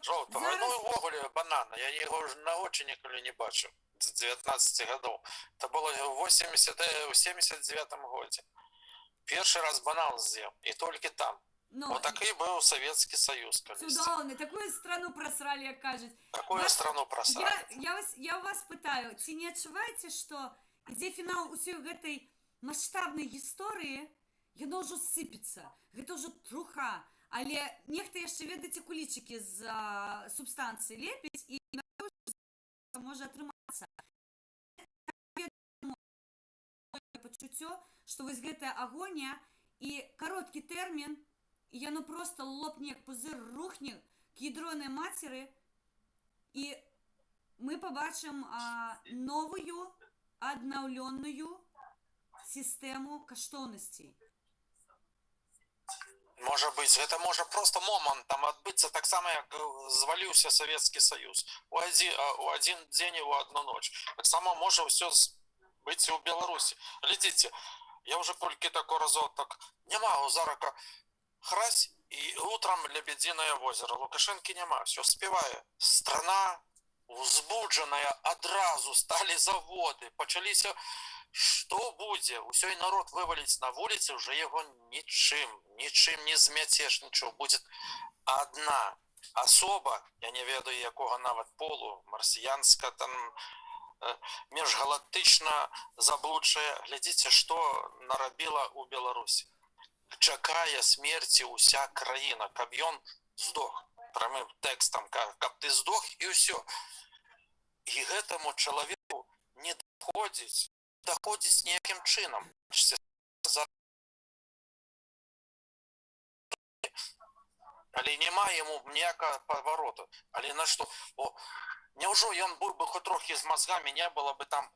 Жовтого, ну ввогуле банана, я його на очі ніколи не бачив, з 19 годов. Це було в 79-му годі. Перший раз банан з'їв, і тільки там. Вот такий був Совєтський Союз. Цудовно, таку страну просрали, як кажуть. Такую страну просрали. Я вас питаю, ці не адчуваеце, што ідзе фінал усёй гэтай маштабнай гісторыі, яно ўжо сыпецца, гэта ўжо труха, але нехта яшчэ, ведаеце, кулічыкі з субстанцыі лепіць, і можа атрымацца. Пачуццё, што вось гэтая агонія і кароткі тэрмін, і яно просто лопне, як пузыр, рухне к ядронай мацеры, і мы побачым новую аднаўленную сістэму каштоўнасцей. Можа быць, гэта можа просто момантам адбыцца, так само, як зваліўся Савецкі Саюз. У адзін дзень і ў адну ноч. Так само можа ўсё быць і ў Беларусі. Глядзіце, я уже колькі тако разоў так не магу зарака хрась, і утром Лебединое озеро. Лукашенки няма, все спевае. Страна узбуджаная, адразу стали заводы, пачаліся, што будзе? Усё, і народ вываліць на вуліцы, уже яго нічым не змяцеш, нічого. Будзе одна асоба, я не ведаю якога нават полу, марсіянска, там, міжгалактычна заблудшая. Глядзіце, што нарабіла ў Беларусі. Чакае смерці ўся краіна, каб ён здох. Прамым тэкстам, каб ты здох, і ўсё. І гэтаму чалавеку не даходзіць ніякім чынам. Але няма яму ніякага павароту. Але на што? Няўжо ён быў бы хоць трохі з мазгамі, не было бы там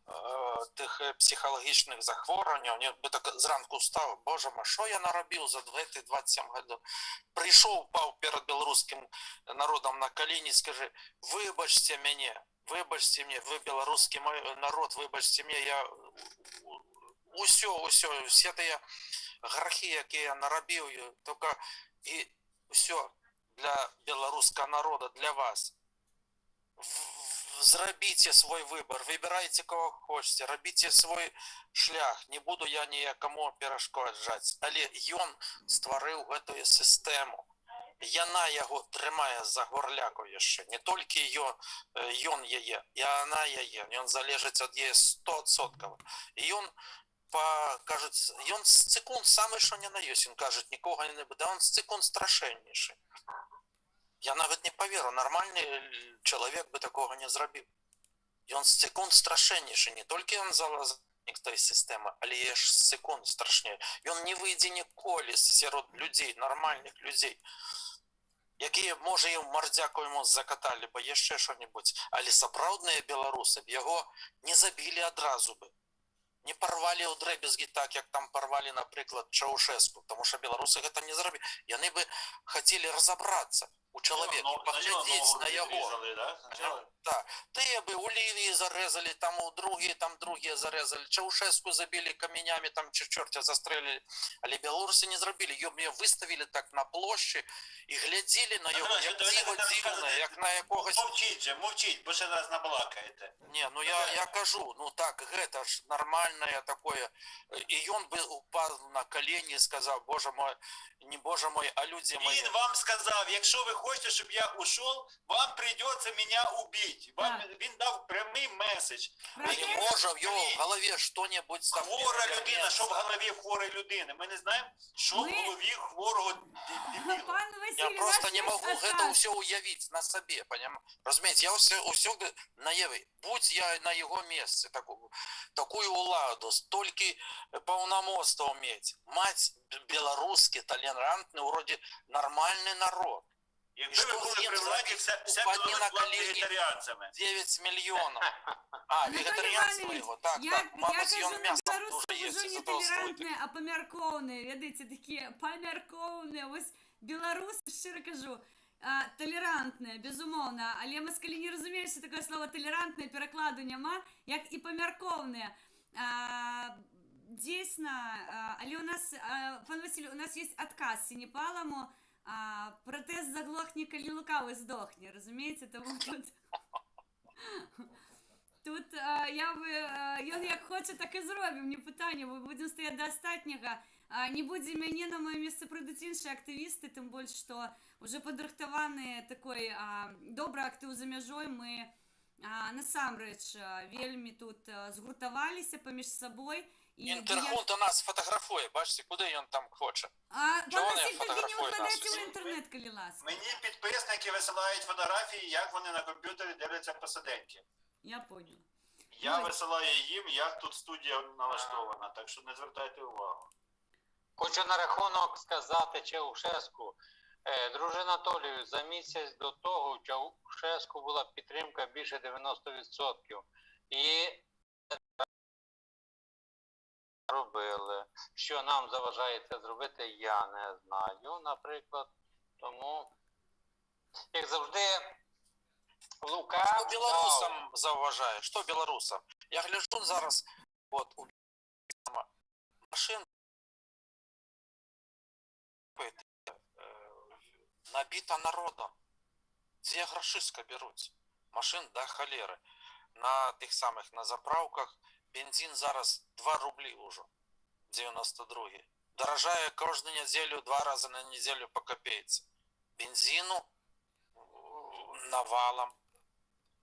тых псіхалагічных захворванняў, не бы так зранку устаў, боже мой, што я нарабіў за 27 гадоў? Прыйшоў, паў перад беларускім народам на калені, скажы, выбачце мяне, вибачте мне, вы белорусский народ, вибачте мне, я усё, все тыя грахи, які я наробив, тільки і все для белорусского народа, для вас. Зробіть свой выбор, выбирайте кого хочете, робіть свой шлях. Не буду я ніякому перешкоджати. Але ён створив эту систему. Яна його тримає за горляку ще. Не тільки ён яе, і вона яе. Ён залежить від її 100%. І ён, кажуть, ён сцикун самий, що не на ёсць. Він каже, нікого не буде. Він сцикун страшенніший. Я навіть не повірю, нормальний чоловік би такого не зробив. Ён секунд страшенніший, не тільки він залазник тої системи, але є ж секунд страшніше. Він не вийде ніколи серед людей, нормальних людей, які, може, і в мордяку йому закатали би, є ще що-небудь. Але справжні білоруси б його не забили одразу би. Не порвали у дребезги так, як там порвали, наприклад, Чаушеску, тому що білоруси це не зробили. І вони би хотіли розібратися у чоловіка, поглядеть на його. Да. Ты бы у Ливии зарезали, там у другие зарезали, Чаушеску забили каменями, там чертя застрелили. Але белорусы не зробили, ее выставили так на площі і гляділи на його, як диво дивне, як на якогось... Мовчіть, бо ще раз наблакаєте. Не, ну я кажу, ну так, это ж нормальное такое. И он бы упал на колени и сказал, боже мой, не боже мой, а люди мої. Він вам сказав, якщо ви хочете, щоб я ушов, вам придется мене убити. Він дав прямий меседж. Не може в його в голові що-небудь там. Хвора людина, що в голові хворої людини? Ми не знаємо, що в голові хворого дебіла. Пан Василь, Я просто не могу это все уявить на себе, понимаете? Разумеете, я усюди наявив. Будь я на його місці, такую уладу, столько полномоста уметь. Мать белорусский, толерантный, вроде нормальный народ. Якби ви були при владі, вся Білорусь була вегетаріанцями. 9 мільйонів. А, вегетаріанство його, так, мабуть, ён мясо дуже їсть, не толерантне, а помірковне, видите, такі помірковне. Ось білоруси, щиро кажу, толерантне, безумовно, але москалі не розуміють, що таке слово толерантне, перекладу нема, як і помірковне. Дійсно, але у нас, пан Василь, у нас є отказ Синепалому, протест заглохне, коли лукавий здохне, розумієте? Тому тут ён як хоче, так і зробимо, не питання, ми будемо стояти до останнього. Не будзе мяне, на моё месца прыйдуць іншыя актывісты, тым больш, што уже падрыхтаваны такой добры актыў за мяжой, мы насамрэч вельмі тут згуртаваліся паміж сабой. Інтэрхунт у нас фотографуе, бачите, куди ён там хоче. Пан Василь, тільки не викладайте в інтернет, коли ласка. Мені підписники висилають фотографії, як вони на комп'ютері дивляться посиденьки. Я понял. Я висилаю їм, як тут студія налаштована, так що не звертайте увагу. Хочу на рахунок сказати Чаушеску. Друже Анатолію, за місяць до того у Чаушеску була підтримка більше 90%. І робили. Що нам заважає це зробити, я не знаю, наприклад. Тому, як завжди, Лука... Що білорусам заважає? Що білорусам? Я гляджу зараз, от, у машин набита народом. Где грошиска беруть? Машин до холери. На тих самих, на заправках бензин зараз 2 рублі уже. 92-й. Дорожає кожну неділю, 2 рази на неділю по копійці. Бензину навалом.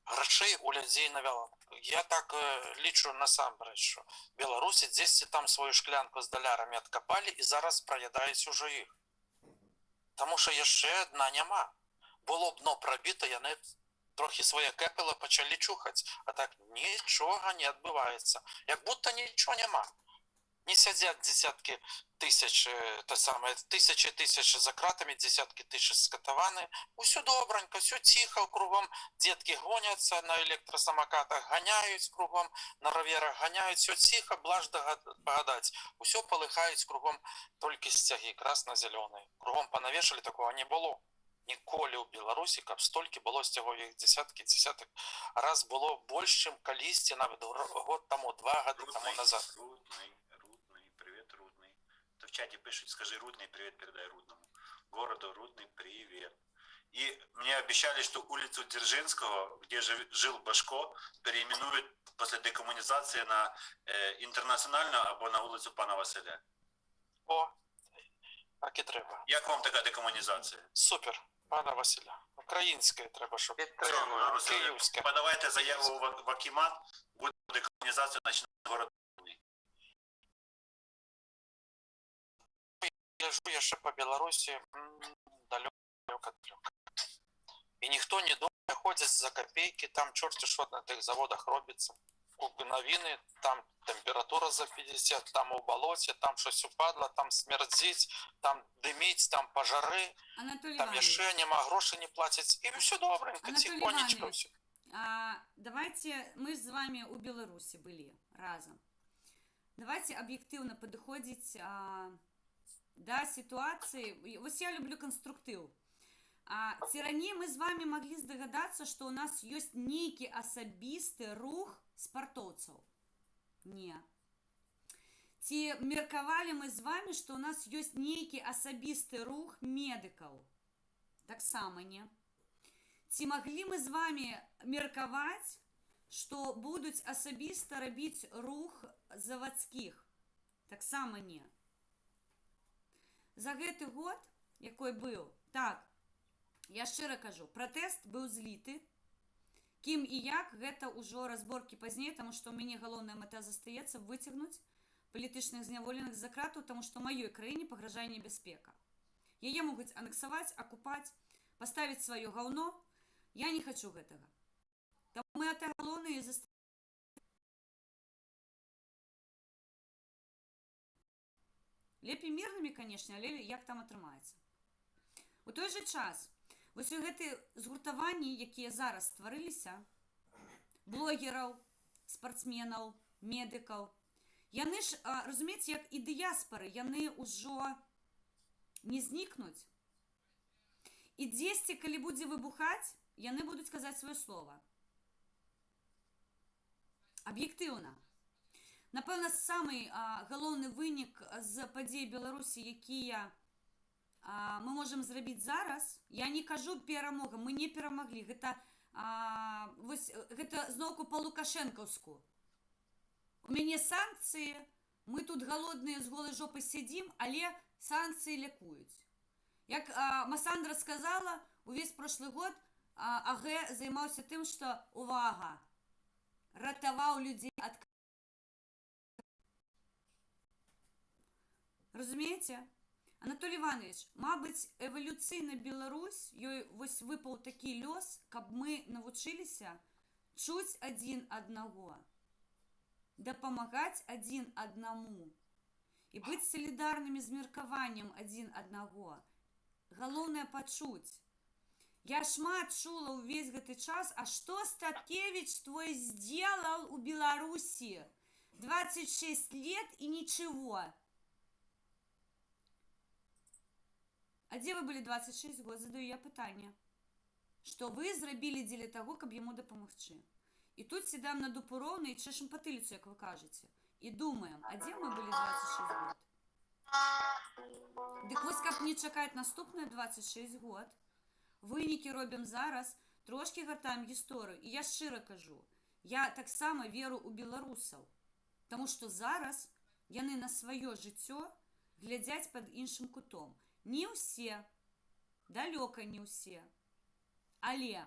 Грошей у людей навалом. Я так лічу насамперед, що білоруси десь там свою шклянку з долярами откопали і зараз проїдають уже їх. Тому що ще одна нема. Було б дно пробито, вони трохи своє кепело почали чухати. А так нічого не відбувається. Як будто нічого нема. Не сидять десятки тисяч, тисячі за кратами, десятки тисяч скотовані. Усе добренько, все тихо, кругом дітки гоняться на електросамокатах, ганяють кругом, на роверах ганяють, все тихо, блажь погадать. Усе полихають кругом, тільки стяги красно-зелені. Кругом понавішали, такого не було. ніколі ў Беларусі, каб столькі было сцяговых десяткі раз было больш, чым калісьці, нават год таму, 2 гады таму назад. Рудный, привет, Рудный. То в чате пишут, скажи Рудный, привет передай Рудному. Городу Рудный, привет. И мне обещали, что улицу Дзержинского, где жил Башко, переименуют после декоммунизации на Интернациональную або на улицу Пана Василя. О, так і треба. Як вам така декомунізація? Супер, пана Василя. Українське треба, щоб Підтримую. київське. Подавайте заяву в Акімат, буде декомунізація почне город. Ляжу яшчэ по Беларусі далёка. І ніхто не думае, ходзяць за копейки, там чорти що на тих заводах робіцца. Навіны, там тэмпература за 50, там у балоце, там щось упадла, там смердзіць, там дыміць, там пажары, Анатолий там Иванович, яшчэ нема грошай не плацяць, і все добренько, Анатолий тихонечко Иванович, все. давайте, мы с вами у Беларуси были разом. Давайте объективно подходить до ситуации. Вот я люблю конструктив. Ці раней мы з вами могли здогадаться, что у нас есть некий асабісты рух спартовцаў. Не. Ці меркавалі мы з вами, что у нас есть некий асабісты рух медыкаў. Таксама не. Ці могли мы з вами меркаваць, что будуць асабіста рабіць рух заводскіх. Таксама не. За гэты год, якой быў, так, я шчыра кажу, пратэст быў зліты. Кім і як, гэта ўжо разборкі пазней, таму што ў мяне галоўная мэта застаецца выцягнуць палітычных зняволеных з-за кратаў, таму што маёй краіне пагражае небяспека. Яе могуць анексаваць, акупаць, паставіць сваё гаўно. Я не хачу гэтага. Таму мэта галоўная застаецца. Лепей мірнымі, канешне, але як там атрымаецца. У той жа час, вось гэтыя згуртаванні, якія зараз стварыліся, блогераў, спартсменаў, медыкаў, яны ж, разумееце, як і дыяспары, яны ўжо не знікнуць. І дзесьці, калі будзе выбухаць, яны будуць казаць сваё слова. Аб'ектыўна. Напэўна, самы галоўны вынік з падзей Беларусі, якія мы можам зрабіць зараз, я не кажу перамога, мы не перамаглі. Гэта зноўку па-лукашэнкаўску. У мяне санкцыі, мы тут галодныя з голай жопы сядзім, але санкцыі лякуюць. Як Масандра сказала, увесь прошлы год АГ займаўся тым, што, увага, ратаваў людзей ад... Разумееце? Анатолий Иванович, мабыць, эвалюцыйна Беларусь, ёй вось выпаў такі лёс, каб мы навучыліся чуць адзін аднаго, дапамагаць адзін аднаму і быць салідарнымі з меркаваннем адзін аднаго. Галоўнае пачуць. Я шмат чула ўвесь гэты час, а што Статкевич твой сделал у Беларуси? 26 лет и ничего. А дзе вы былі 26 год, задаю я пытанне. Што вы зрабілі дзеля таго, каб яму дапамагчы? І тут сідаем на дупу роўна і чэшам патыліцу, як вы кажаце. І думаем, а дзе мы былі 26 год? Дык вось каб не чакаць наступныя 26 год, вынікі робім зараз, трошкі гартаем гісторыю. І я шчыра кажу, я таксама веру ў беларусаў, таму што зараз яны на сваё жыццё глядзяць пад іншым кутом. Не ўсе, далёка не ўсе, але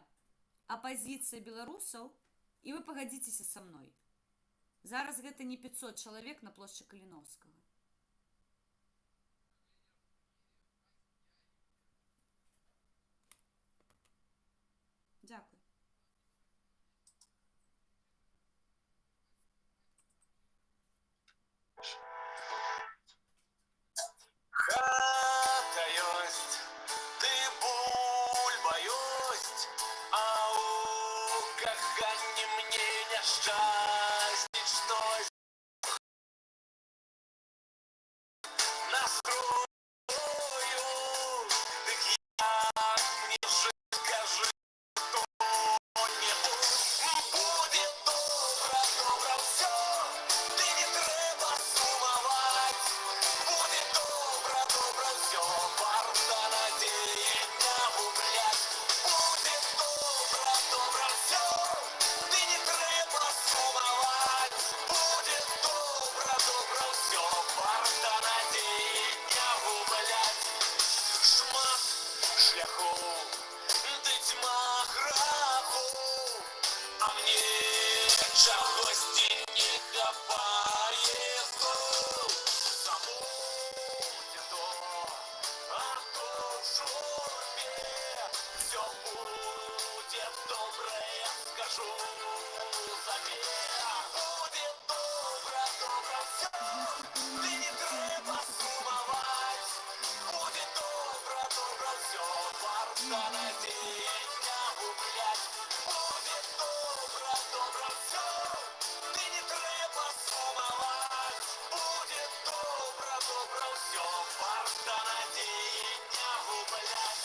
апазіцыя беларусаў, і вы пагадзіцеся са мной, зараз гэта не 500 чалавек на плошчы Каліноўскага. Дзякуй. Хата ёсць, ды бульба ёсць, а у каханні мне няшчасціць штось. Настрою, дык як мне страху, ды тьма граху, а мне чагосьці не хапае знов. Забудь то, а то в журбе все будет добре, я скажу тебе. Будет добре, добре все, ты не треба сумовать. Будет добре, добре все, варто надеяния гублять. Будет добре, добре все, ты не треба сумовать. Будет добре, добре все, варто надеяния гублять.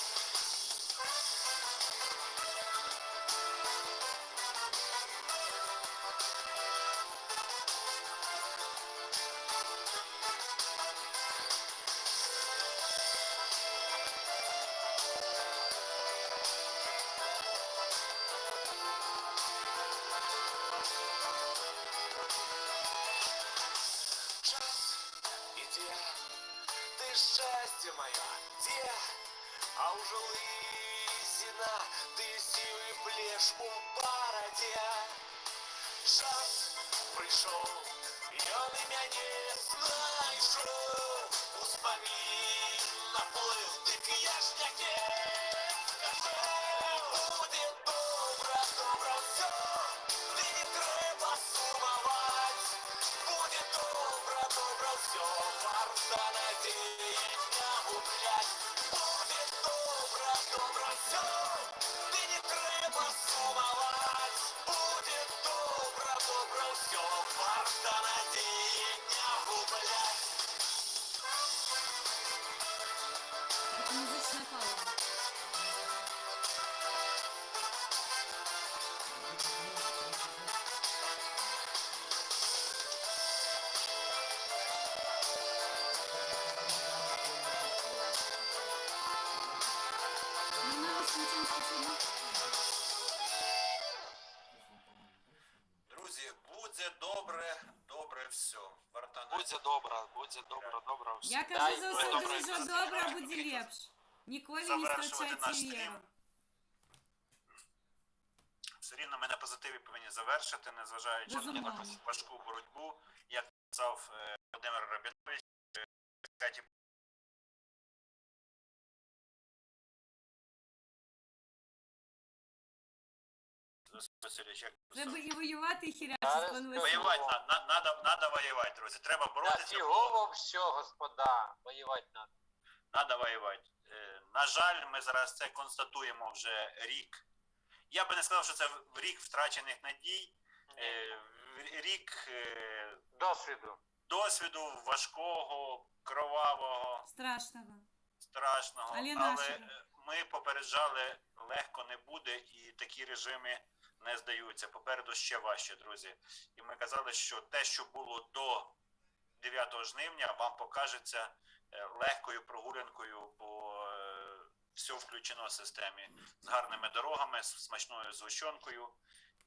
Час іде, ти щастя моя, де? А уже лысина, ты силы плешь у бороде. Час прийшов, і он і мене знайшов. Успомін наплив, дик я ж не те. Скажи, буде добре, добре все, ти не треба сумовать. Буде добре, добре все, варто надеяния гублять. Буде добре, добре все, ти не треба сумовать. Буде добре, добре все, варто надеяния гублять. Это музычная пауза. Ну, надо с ничем спасибо. Друзі, буде добре, добре все. Варта Буде добре, добре все. Я Дай кажу, за все добре, дуже добре. добре, буде лепш. Ніколи не Завершувати втрачайте наш віру. стрім. Все рівно ми на позитиві повинні завершити, незважаючи на Безумовно. таку важку боротьбу. Як казав Володимир Рабінович, Каті Васильович, як Треба і воювати, і хірячити Зараз пан воювати. Василь. надо воювати, друзі. Треба Та боротися. фігово все, господа. Воювати надо. Надо воювати. На жаль, ми зараз це констатуємо вже рік. Я би не сказав, що це рік втрачених надій, рік Досвіду. досвіду важкого, кровавого, Страшного. страшного. Але Але нашого. ми попереджали, легко не буде, і такі режими не здаються. Попереду ще важче, друзі. І ми казали, що те, що було до 9 жнивня, вам покажеться легкою прогулянкою, бо все включено в системі. З гарними дорогами, з смачною згущенкою,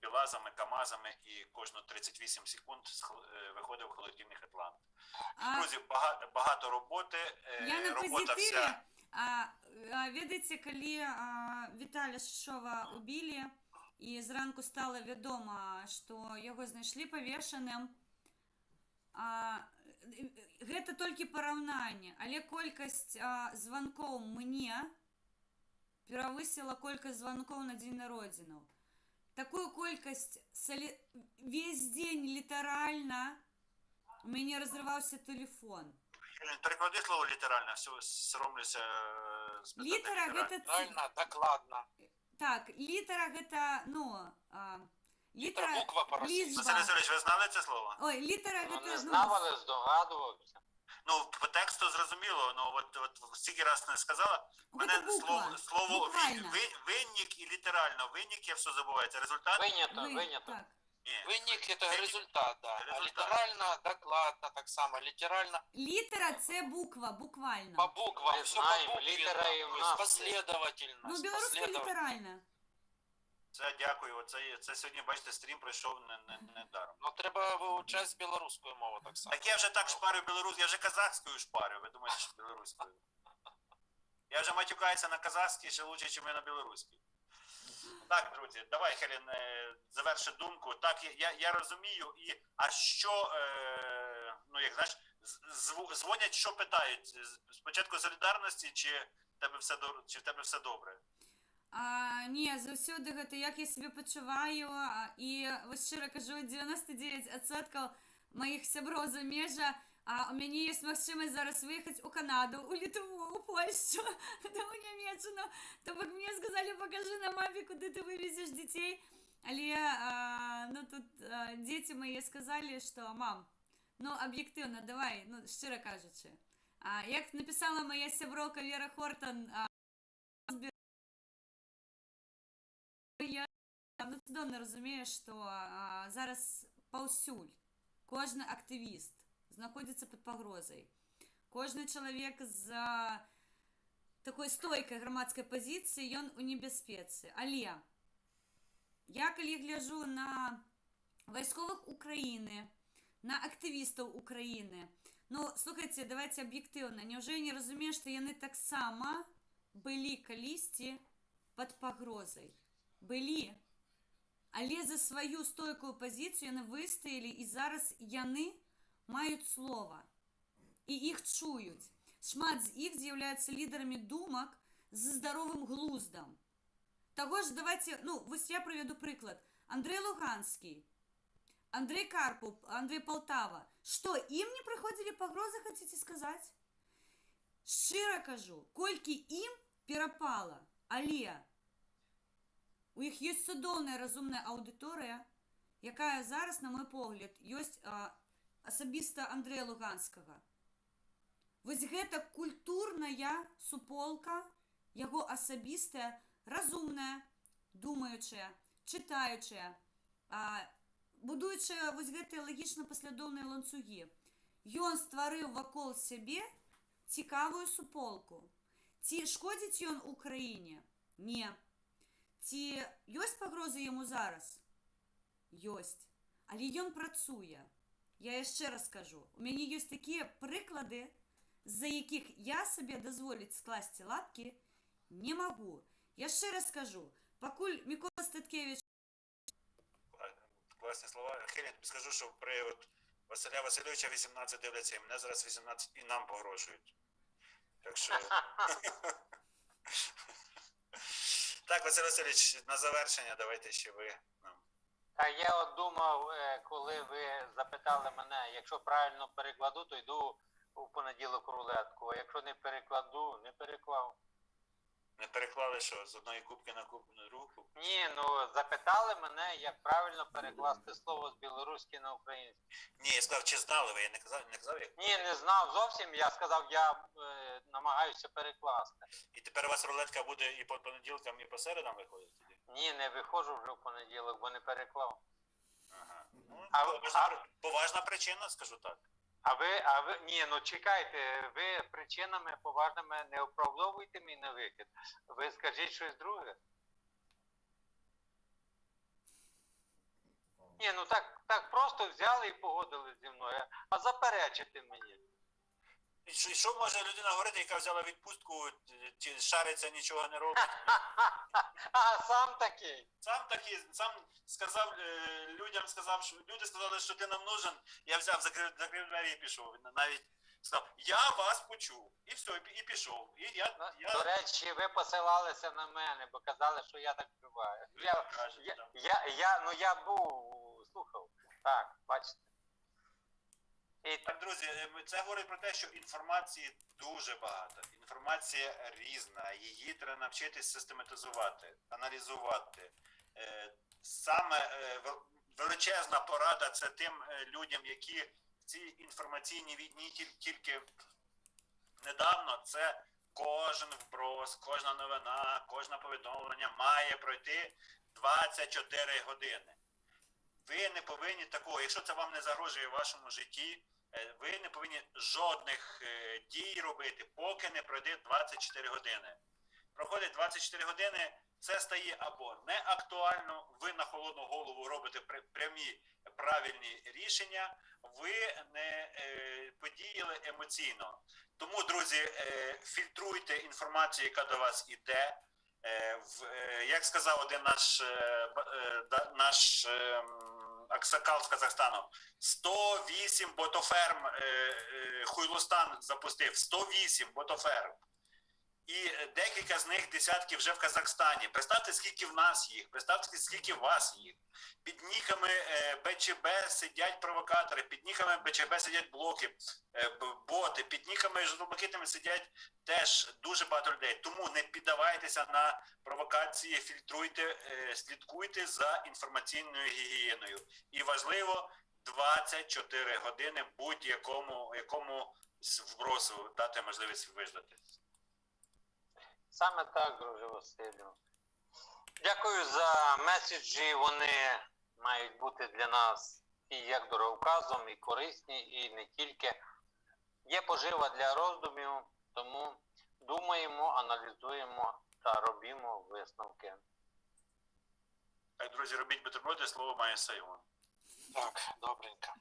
білазами, камазами, і кожно 38 секунд виходив холодильник Атлант. А Друзі, багато роботи, я на робота позитиві. вся. Ведаеце, калі Віталя Шишова убілі і зранку стала вядома, што яго знайшлі павешаным, гэта толькі параўнанне, але колькасць званкоў мне перавысіла колькасць званкоў на дзень народзінаў. Такую колькасць весь дзень літаральна у мяне разрываўся тэлефон. Переклади слово літерально, все соромлюся. Літара гэта Правильно, докладно. так, літара гэта, ну, літара буква по-російськи. Василь лічба. Васильович, ви знали це слово? Ой, літара Ну, не гэта, знав, але здогадувався. Ну, по тексту зрозуміло, ну от стільки раз не сказала. Мене Гэта буква. слово Буквально. винник і літерально. Винник, я все забувається. Результат? Винято, Ви- винято. Так. Ні. Винник это результат, да. А Результат. литерально, докладно, так само. Литерально Літера це буква, буквально. по буквам, Мы все знаем, по литера и у буквам, нас. последовательно. Ну, білоруська літеральна. Це дякую. Це сьогодні, бачите, стрім пройшов не даром. Ну, треба вивчати білоруську мову так само. Так я вже так шпарю білорусь, я вже казахською шпарю. Ви думаєте, що білоруською? Я вже матюкаюся на казахській ще лучше, ніж на білоруській. Так, друзі, давай, Хелен, заверши думку. Так, я розумію. А що, ну, як знаєш, дзвонять, що питають? Спочатку солідарності, чи в тебе все добре? Ні, заўсёды гэта як я себе пачуваю, і вось шчыра кажу, 99% маіх сяброў замежжа, у мяне ёсць магчымасць зараз выехаць у Канаду, у Літву, у Польшчу, у Нямецчыну. То бок мне сказалі, покажи на мапе, куды ты вывезеш дзяцей. Але ну тут дзеці мае сказалі, што мам, ну аб'ектыўна, давай, ну шчыра кажучы. Як напісала моя сяброўка Вера Хортон, я цудоўна разумею, што зараз паўсюль кожны актывіст знаходзіцца пад пагрозай. Кожны чалавек з такой стойкай грамадскай пазіцыі, ён у небяспецы. Але я калі гляджу на вайсковых Украіны, на актывістаў Украіны, ну, слухайце, давайте аб'ектыўна, няўжо я не разумею, што яны таксама былі калісьці пад пагрозай? Былі. Але за сваю стойкую пазіцыю яны выстаялі, і зараз яны маюць слова. І іх чуюць. Шмат з іх з'яўляюцца лідарамі думак з здаровым глуздам. Таго ж давайте, ну, вось я прыведу прыклад. Андрэй Луганскі, Андрэй Карпов, Андрэй Полтава. Што, ім не прыходзілі пагрозы, хацеце сказаць? Шчыра кажу, колькі ім перапала, але у іх ёсць цудоўная разумная аўдыторыя, якая зараз, на мой погляд, ёсць асабіста Андрэя Луганскага. Вось гэта культурная суполка, яго асабістая, разумная, думаючая, чытаючая, будуючая вось гэтыя лагічна-паслядоўныя ланцугі. Ён стварыў вакол сябе цікавую суполку. Ці шкодзіць ён Украіне? Не. Ці ёсць пагрозы яму зараз? Ёсць. Але ён працуе. Я яшчэ раз скажу. У мяне ёсць такія прыклады, з-за якіх я сабе дазволіць скласці лапкі не магу. Яшчэ раз скажу. Пакуль Микола Статкевич... Класні слова. Хелен, тобі скажу, що при от Василя Васильовича 18 дивляться, і мене зараз 18 і нам погрожують. Так що... Так, Василь Васильович, на завершення давайте ще ви нам. А я от думав, коли ви запитали мене, якщо правильно перекладу, то йду у понеділок рулетку, а якщо не перекладу, не переклав. Не переклали що, з одної кубки на кубну руку? Ні, ну запитали мене, як правильно перекласти слово з білоруськи на українське. Ні, я сказав, чи знали ви, я не казав як? Ні, не знав зовсім, я сказав, я намагаюся перекласти. І тепер у вас рулетка буде і по понеділкам, і по середам виходить тоді? Ні, не виходжу вже в понеділок, бо не переклав. Ага. Ну, А поважна причина, скажу так. Ні, ну чекайте, ви причинами поважними не оправдовуйте мій невихід. Ви скажіть щось друге. Ні, ну так просто взяли і погодили зі мною, а заперечити мені. І що може людина говорити, яка взяла відпустку, шариться, нічого не робить? А сам такий. Сам сказав людям, що люди сказали, що ти нам нужен, я взяв, закрив двері і пішов. Навіть сказав, я вас почув. І все, і пішов. До речі, ви посилалися на мене, бо казали, що я так вбиваю. Я був, слухав. Так, бачите. Так, друзі, це говорить про те, що інформації дуже багато. Інформація різна, її треба навчитись систематизувати, аналізувати. Саме величезна порада це тим людям, які в цій інформаційній війні тільки недавно, це кожен вброс, кожна новина, кожне повідомлення має пройти 24 години. Ви не повинні такого, якщо це вам не загрожує в вашому житті, ви не повинні жодних дій робити, поки не пройде 24 години. Проходить 24 години, це стає або не актуально, ви на холодну голову робите прямі правильні рішення, ви не подіяли емоційно. Тому, друзі, фільтруйте інформацію, яка до вас іде. Як сказав один наш аксакал з Казахстану, 108 ботоферм Хуйлустан запустив, 108 ботоферм. І декілька з них десятки вже в Казахстані. Представте, скільки в нас їх, представте, скільки в вас їх. Під ніками БЧБ сидять провокатори, під ніками БЧБ сидять блоки, боти, під ніками жовто-блакитними сидять теж дуже багато людей. Тому не піддавайтеся на провокації, фільтруйте, слідкуйте за інформаційною гігієною. І важливо, 24 години будь-якому вбросу дати можливість виждати. Саме так, друже Василю. Дякую за меседжі. Вони мають бути для нас і як дороговказом, і корисні, і не тільки. Є пожива для роздумів, тому думаємо, аналізуємо та робимо висновки. Так, друзі, робіть бутерброди, слово має Сайгон. Так, добренько.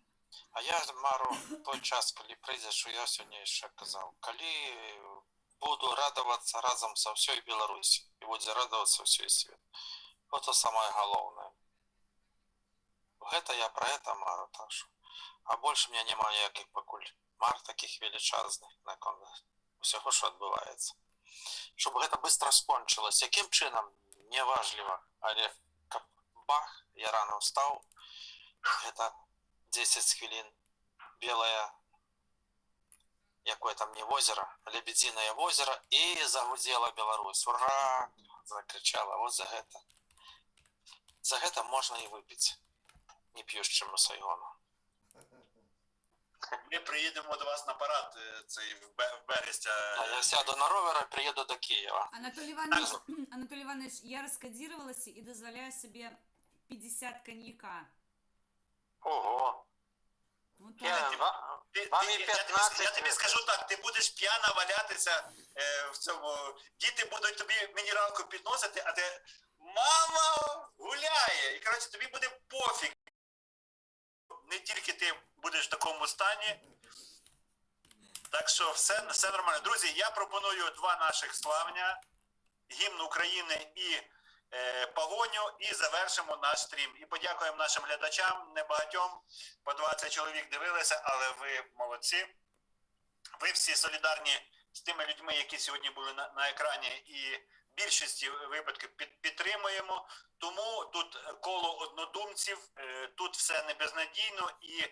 А я, Мару, той час, коли прийде, що я сьогодні ще казав, коли буду радоваться разом со всей Беларусью, и будет радоваться всей свет. Вот то самое главное. Это я про это, Мару, так что. А больше у меня нема ніяких покуль мар таких величезних, на всього, що відбувається. Щоб це швидко скончилось. Яким чином, неважливо, але бах, я рано встав, это 10 хвилин, белое, якое там не озеро, Лебединое озеро, и загудела Беларусь. Ура! Закричала. Вот за это. За это можно и выпить не пьющему Сайгону. Ми приїдемо до вас на парад цей в Берестя. А я сяду на ровер и приеду до Киева. Анатолий Иванович, я раскодировалась и дозволяю себе 50 коньяка. Ого! Вот Я, так. вам і 15 я тобі скажу так, ти будеш п'яна валятися в цьому. Діти будуть тобі мінералку підносити, а ти мама гуляє. І коротше, тобі буде пофіг. Не тільки ти будеш в такому стані. Так що все нормально. Друзі, я пропоную два наших славня. Гімн України і погоню, і завершимо наш стрім. І подякуємо нашим глядачам, небагатьом, по 20 чоловік дивилися, але ви молодці. Ви всі солідарні з тими людьми, які сьогодні були на екрані, і в більшості випадків підтримуємо. Тому тут коло однодумців, тут все не безнадійно, і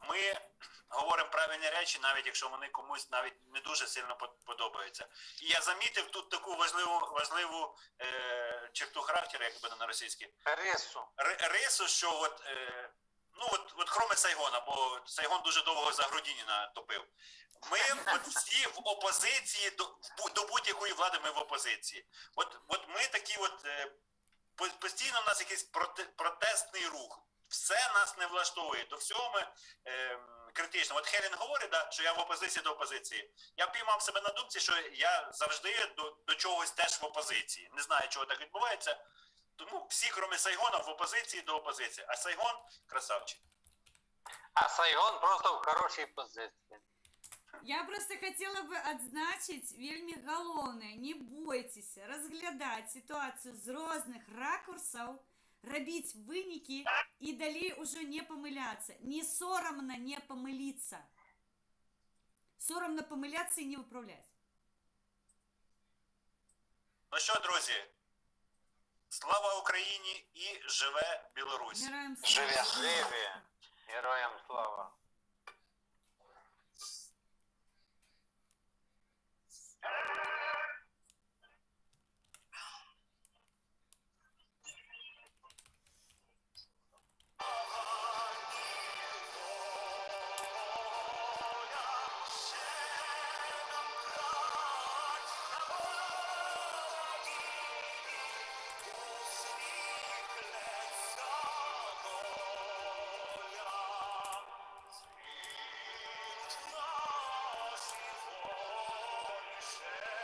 ми говоримо правильні речі, навіть якщо вони комусь навіть не дуже сильно подобаються. І я замітив тут таку важливу черту характеру, як буде на російській. Рису, що от кроме Сайгона, бо Сайгон дуже довго за Грудініна топив. Ми всі в опозиції, до будь-якої влади ми в опозиції. От ми такі постійно в нас якийсь протестний рух. Все нас не влаштовує, до всього ми критично. От Хелін говорить, що я в опозиції до опозиції. Я піймав себе на думці, що я завжди до чогось теж в опозиції. Не знаю, чого так відбувається. Тому всі, крім Сайгона, в опозиції до опозиції. А Сайгон – красавчик. А Сайгон просто в хорошій позиції. Я просто хотела бы отзначить вельмі галоўнае, не бойтесь разглядать ситуацию з розных ракурсаў, рабіць вынікі і далей уже не помыляться. Не соромно не помылиться. Соромно помыляться і не виправлять. Ну що, друзі, слава Україні і живе Білорусь! Героям Живе. Живі! Героям слава! Наші волі ще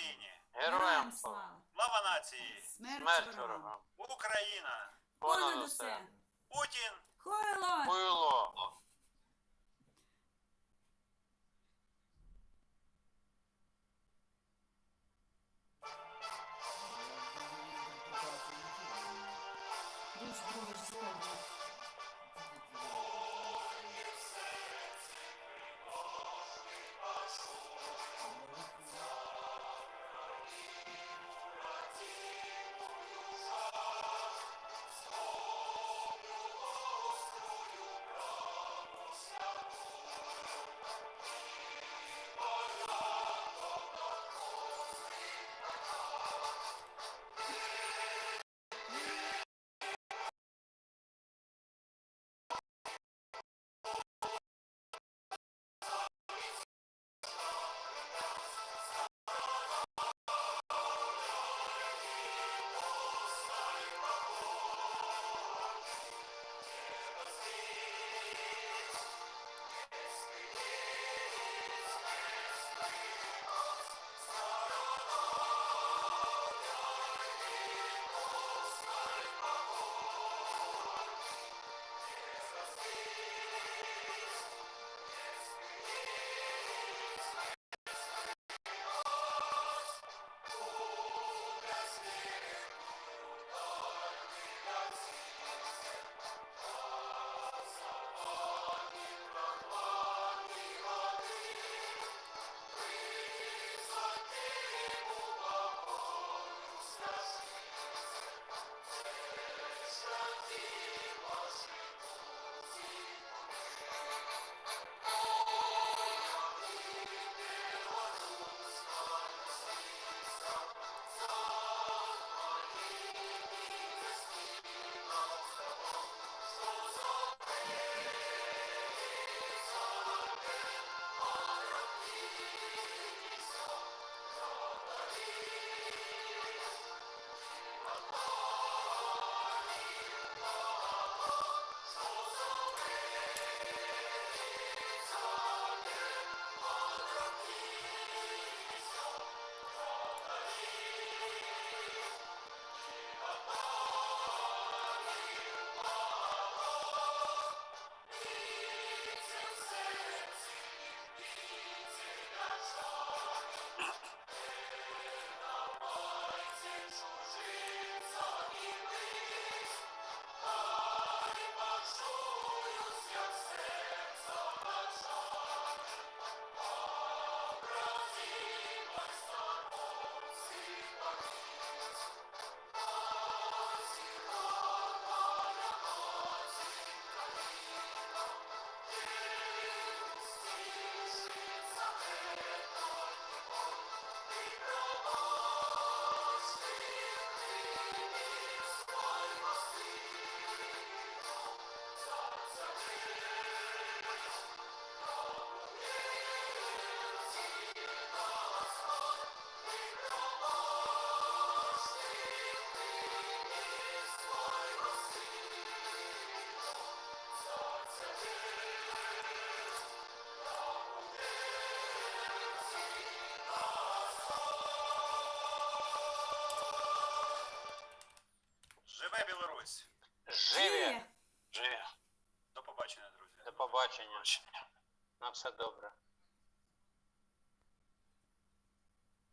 Україні! Героям слава! Слава нації! Смерть Смерть ворогам! ворогам! Україна! Понад Понад усе! усе! Путін! Хойло! Хуйло! Дуже дуже складно. Живе Білорусь! Живі! Живі. До побачення, друзі! До побачення. На все добре.